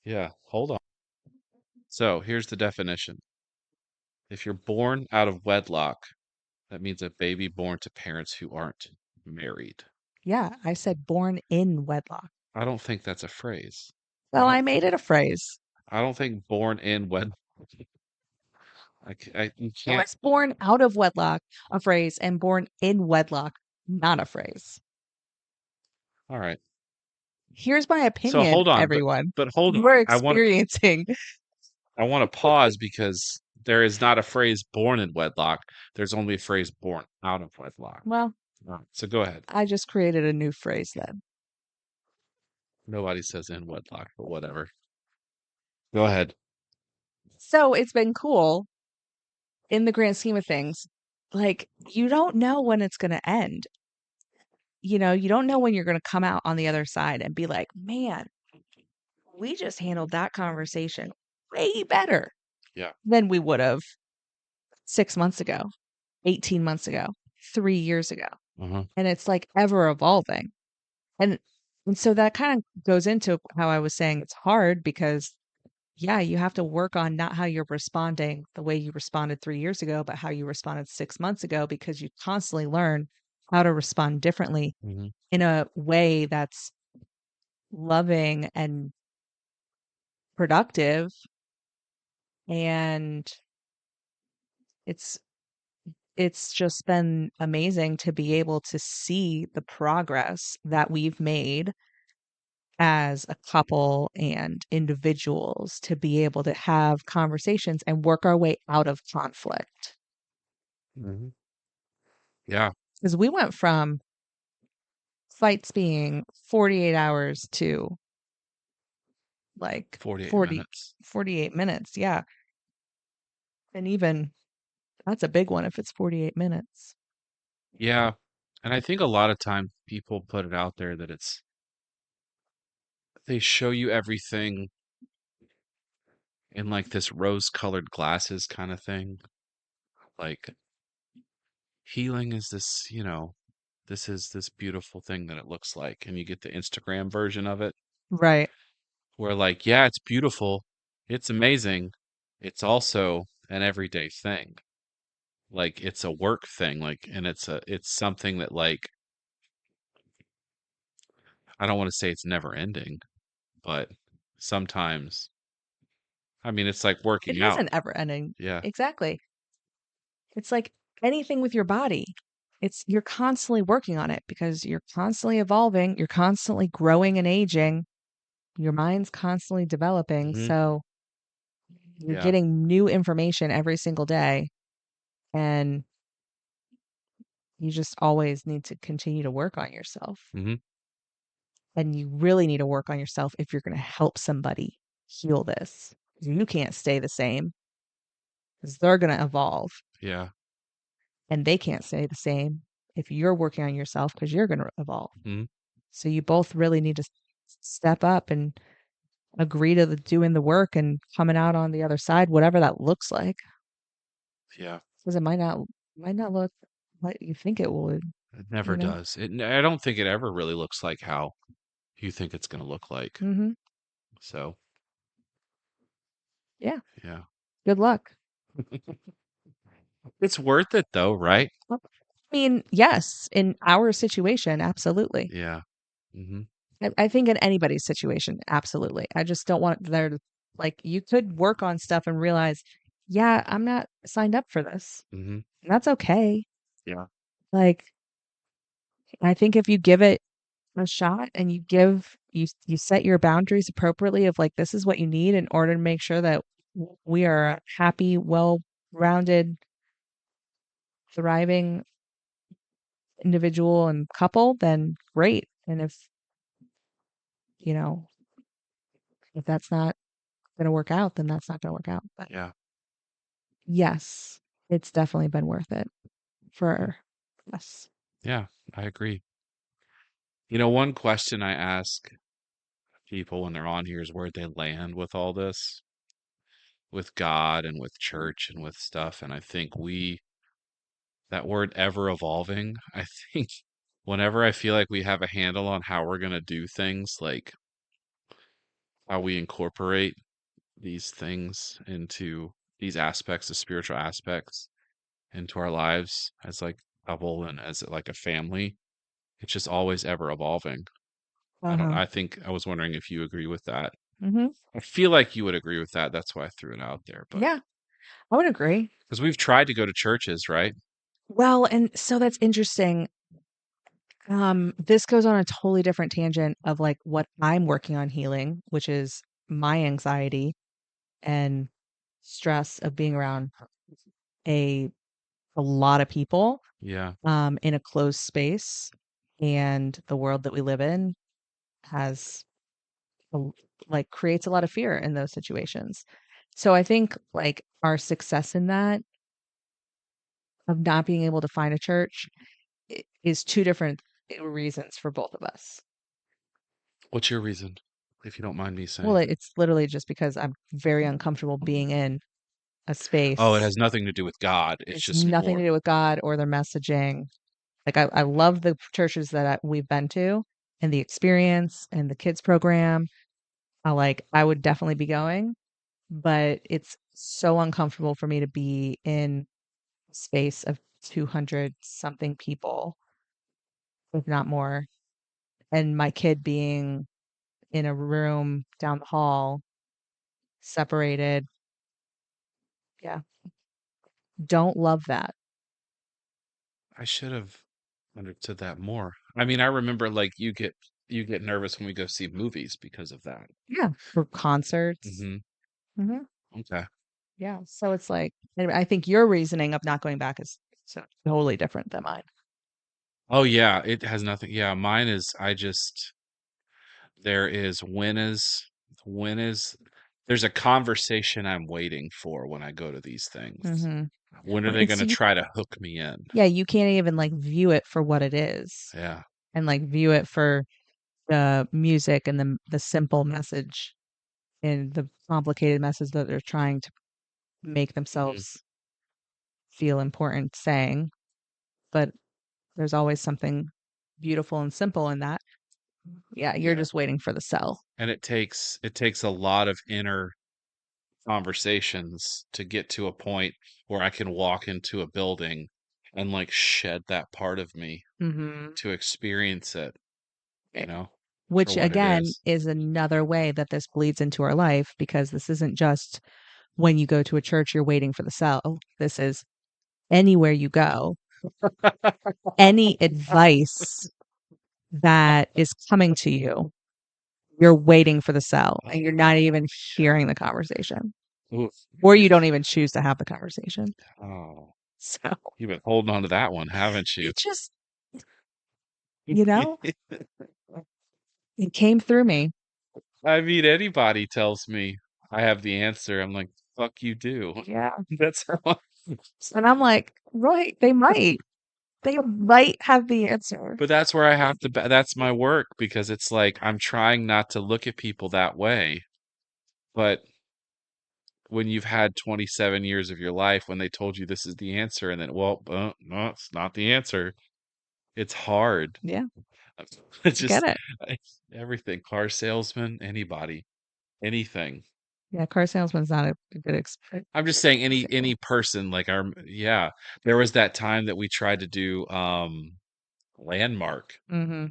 Yeah, hold on. So here's the definition. If you're born out of wedlock, that means a baby born to parents who aren't married. Yeah, I said born in wedlock. I don't think that's a phrase. I So don't I made it a phrase. I don't think born in wed you No, can't. it's born out of wedlock, a phrase, and born in wedlock, not a phrase. All right. Here's my So opinion, hold on, everyone. but hold You on. are experiencing. I want to pause because there is not a phrase born in wedlock. There's only a phrase born out of wedlock. Well, All right, so go ahead. I just created a new phrase then. Nobody says in wedlock, but whatever. Go ahead. So it's been cool in the grand scheme of things. Like, you don't know when it's going to end. You don't know when you're going to come out on the other side and be like, man, we just handled that conversation way better Yeah. than we would have 6 months ago, 18 months ago, 3 years ago. Uh-huh. And it's like ever evolving. And and so that kind of goes into how I was saying it's hard because yeah, you have to work on not how you're responding the way you responded 3 years ago, but how you responded 6 months ago because you constantly learn how to respond differently Hmm. in a way that's loving and productive. And it's it's just been amazing to be able to see the progress that we've made as a couple and individuals to be able to have conversations and work our way out of conflict. Hmm. Yeah, Because we went from fights being 48 hours to like 48 40, minutes. 48 minutes. Yeah. And even that's a big one if it's 48 minutes. Yeah. And I think a lot of time people put it out there that they show you everything in like this rose-colored glasses kind of thing. Like healing is this, this is this beautiful thing that it looks like. And you get the Instagram version of it Right. where like, yeah, it's beautiful. It's amazing. It's also an everyday thing. Like it's a work thing, like, and it's something that like I don't want to say it's never ending, but sometimes, I mean, it's like It working out. isn't ever ending. Yeah. Exactly. It's like anything with your body. It's you're constantly working on it because you're constantly evolving, you're constantly growing and aging, your mind's constantly developing. Hmm. So you're Yeah. getting new information every single day and you just always need to continue to work on yourself. Hmm. And you really need to work on yourself if you're going to help somebody heal this. You can't stay the same because they're going to evolve Yeah. and they can't stay the same if you're working on yourself because you're going to evolve. Hmm. So you both really need to step up and agree to doing the work and coming out on the other side, whatever that looks like, Yeah. because it might not look what you think it would, It never you know? does. I don't think it ever really looks like how you think it's going to look like. Mm-hmm. So, Yeah. yeah. Good luck. It's worth it though, right? Well, I mean, yes, in our situation, absolutely. Yeah. Hmm. I think in anybody's situation, absolutely. I just don't want there to, like, you could work on stuff and realize, yeah, I'm not signed up for this. Hmm. And that's okay. Yeah. Like, I think if you give it a shot and you set your boundaries appropriately of like, this is what you need in order to make sure that we are a happy, well-rounded, thriving individual and couple, then great. And you know, if that's not going to work out, then that's not going to work out. But Yeah. yes, it's definitely been worth it for us. Yeah. I agree. One question I ask people when they're on here is where they land with all this, with God and with church and with stuff. And I think that word ever evolving, I think whenever I feel like we have a handle on how we're going to do things, like how we incorporate these things into these aspects, the spiritual aspects into our lives as like a couple and as like a family, it's just always ever evolving. Uh-huh. I think I was wondering if you agree with that. Hmm. I feel like you would agree with that. That's why I threw it out there. But Yeah, I would agree. because we've tried to go to churches, right? Well, and so that's interesting. This goes on a totally different tangent of like what I'm working on healing, which is my anxiety and stress of being around a a lot of people Yeah. in a closed space. And the world that we live in has a- like creates a lot of fear in those situations. So I think like our success in that of not being able to find a church is two different reasons for both of us. What's your reason, if you don't mind me Well, saying? it's literally just because I'm very uncomfortable being in a Oh, it space. has nothing to do with God. It's It's just nothing to more. do with God or their messaging. Like I love the churches that we've been to and the experience and the kids program. I would definitely be going, but it's so uncomfortable for me to be in a space of 200 something people, if not more, and my kid being in a room down the hall, separated. Yeah, don't love that. I should have understood that more. I mean, I remember like you get you get nervous when we go see movies because of that. Yeah. For concerts. Hmm. Hmm. Okay. Yeah. So it's like, I think your reasoning of not going back is so totally different than mine. Oh yeah, it has nothing. Yeah, mine is I just there is when is there's a conversation I'm waiting for when I go to these things. Hmm. When are Well, they it's going to you, try to hook me in? yeah, you can't even like view it for what it is Yeah. and like view it for the music and the simple message and the complicated message that they're trying to make Hmm. themselves feel important saying. But there's always something beautiful and simple in that. Yeah, you're Yeah. just waiting for the sell. And it takes a lot of inner conversations to get to a point where I can walk into a building and like shed that part of me Hmm. to experience it, for Which what it again is. is another way that this bleeds into our life because this isn't just when you go to a church, you're waiting for the sell. This is anywhere you go, any advice that is coming to you, you're waiting for the sell and you're not even hearing the conversation, Oof. or you don't even choose to have the conversation. Oh, So you've been holding on to that one, haven't you? it just, you know, it came through me. I mean, anybody tells me I have the answer, I'm like, fuck you do. Yeah. That's how I, And I'm like, right, they might. They might have the answer. but that's where I have to, that's my work because it's like I'm trying not to look at people that way. But when you've had 27 years of your life, when they told you this is the answer, and then, well, no, it's not the answer. It's hard. Yeah, It's I get just it. I- everything, car salesman, anybody, anything. Yeah, car salesman's not a good I'm just saying any example. person like our yeah, there was that time that we tried to do Landmark Hmm.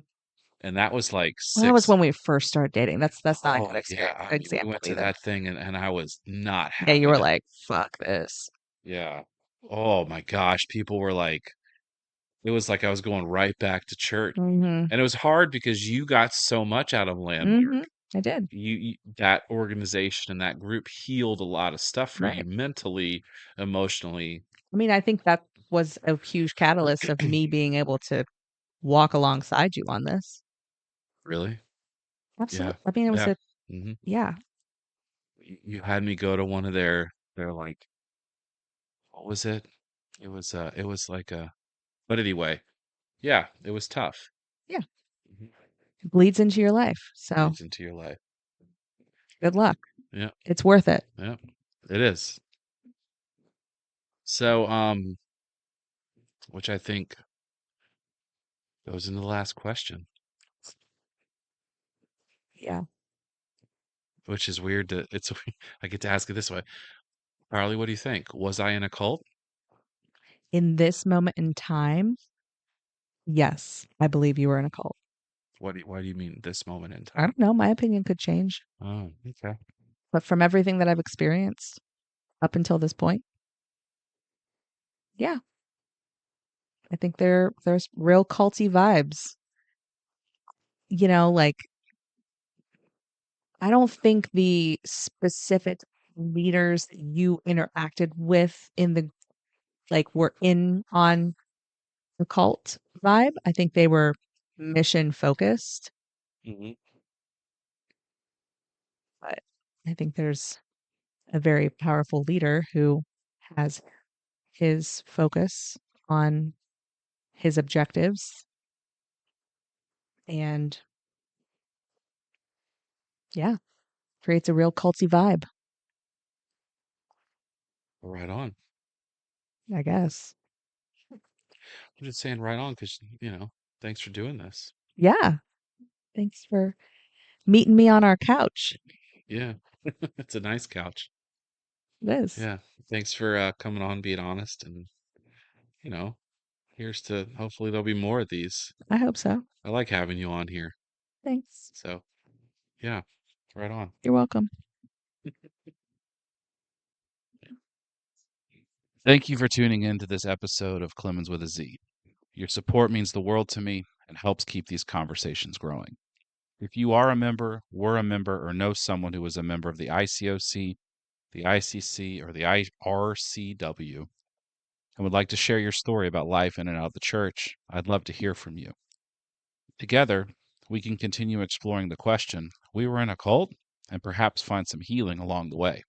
and that was like Well, that was 6. when we first started dating. That's not a Oh good yeah, experience I mean we example went to either. that thing and I was not Yeah, you having were it. like, fuck this. Yeah. Oh my gosh, people were like it was like I was going right back to church. Hmm. And it was hard because you got so much out of Landmark. Hmm. I did. You that organization and that group healed a lot of stuff for you Right. mentally, emotionally. I mean, I think that was a huge catalyst of me being able to walk alongside you on this. Really? Yeah. Absolutely. I mean, it was Yeah. a, Hmm. yeah, You had me go to one of their like what was it? It was like a but anyway, yeah, it was tough. yeah, Mhm. it bleeds into your life. So Leads into your life. good luck. Yeah, It's worth it. yeah. It is. So which I think goes into the last question, Yeah. which is weird to it's I get to ask it this way. Carly, what do you think? Was I in a cult? In this moment in time, yes, I believe you were in a cult. Why do you mean this moment in I time? don't know. My opinion could change, Oh, okay. but from everything that I've experienced up until this point, yeah, I think there's real culty vibes. Like I don't think the specific leaders that you interacted with in the like were in on the cult vibe. I think they were mission focused, Hmm. but I think there's a very powerful leader who has his focus on his objectives and yeah, creates a real culty vibe, Right on. I guess. I'm just saying right on because thanks for doing this. Yeah. Thanks for meeting me on our couch. Yeah, it's a nice couch. It is. Yeah, thanks for coming on, being honest, and you know, here's to hopefully there'll be more of these. I hope so. I like having you on here. Thanks. So yeah, right on. You're welcome. Thank you for tuning in to this episode of Clemens with a Z. Your support means the world to me and helps keep these conversations growing. If you are a member, were a member, or know someone who is a member of the ICOC, the ICC, or the IRCW, and would like to share your story about life in and out of the church, I'd love to hear from you. Together, we can continue exploring the question, we were in a cult, and perhaps find some healing along the way.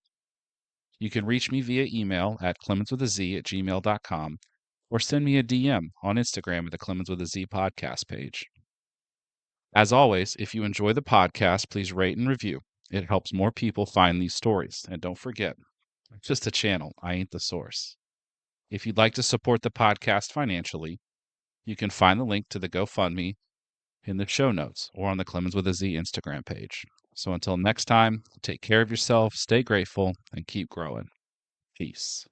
You can reach me via email at clemenswithaz@gmail.com or send me a DM on Instagram at the Clemens with a Z podcast page. As always, if you enjoy the podcast, please rate and review. It helps more people find these stories. And don't forget, I'm just a channel. I ain't the source. If you'd like to support the podcast financially, you can find the link to the GoFundMe in the show notes or on the Clemens with a Z Instagram page. So until next time, take care of yourself, stay grateful, and keep growing. Peace.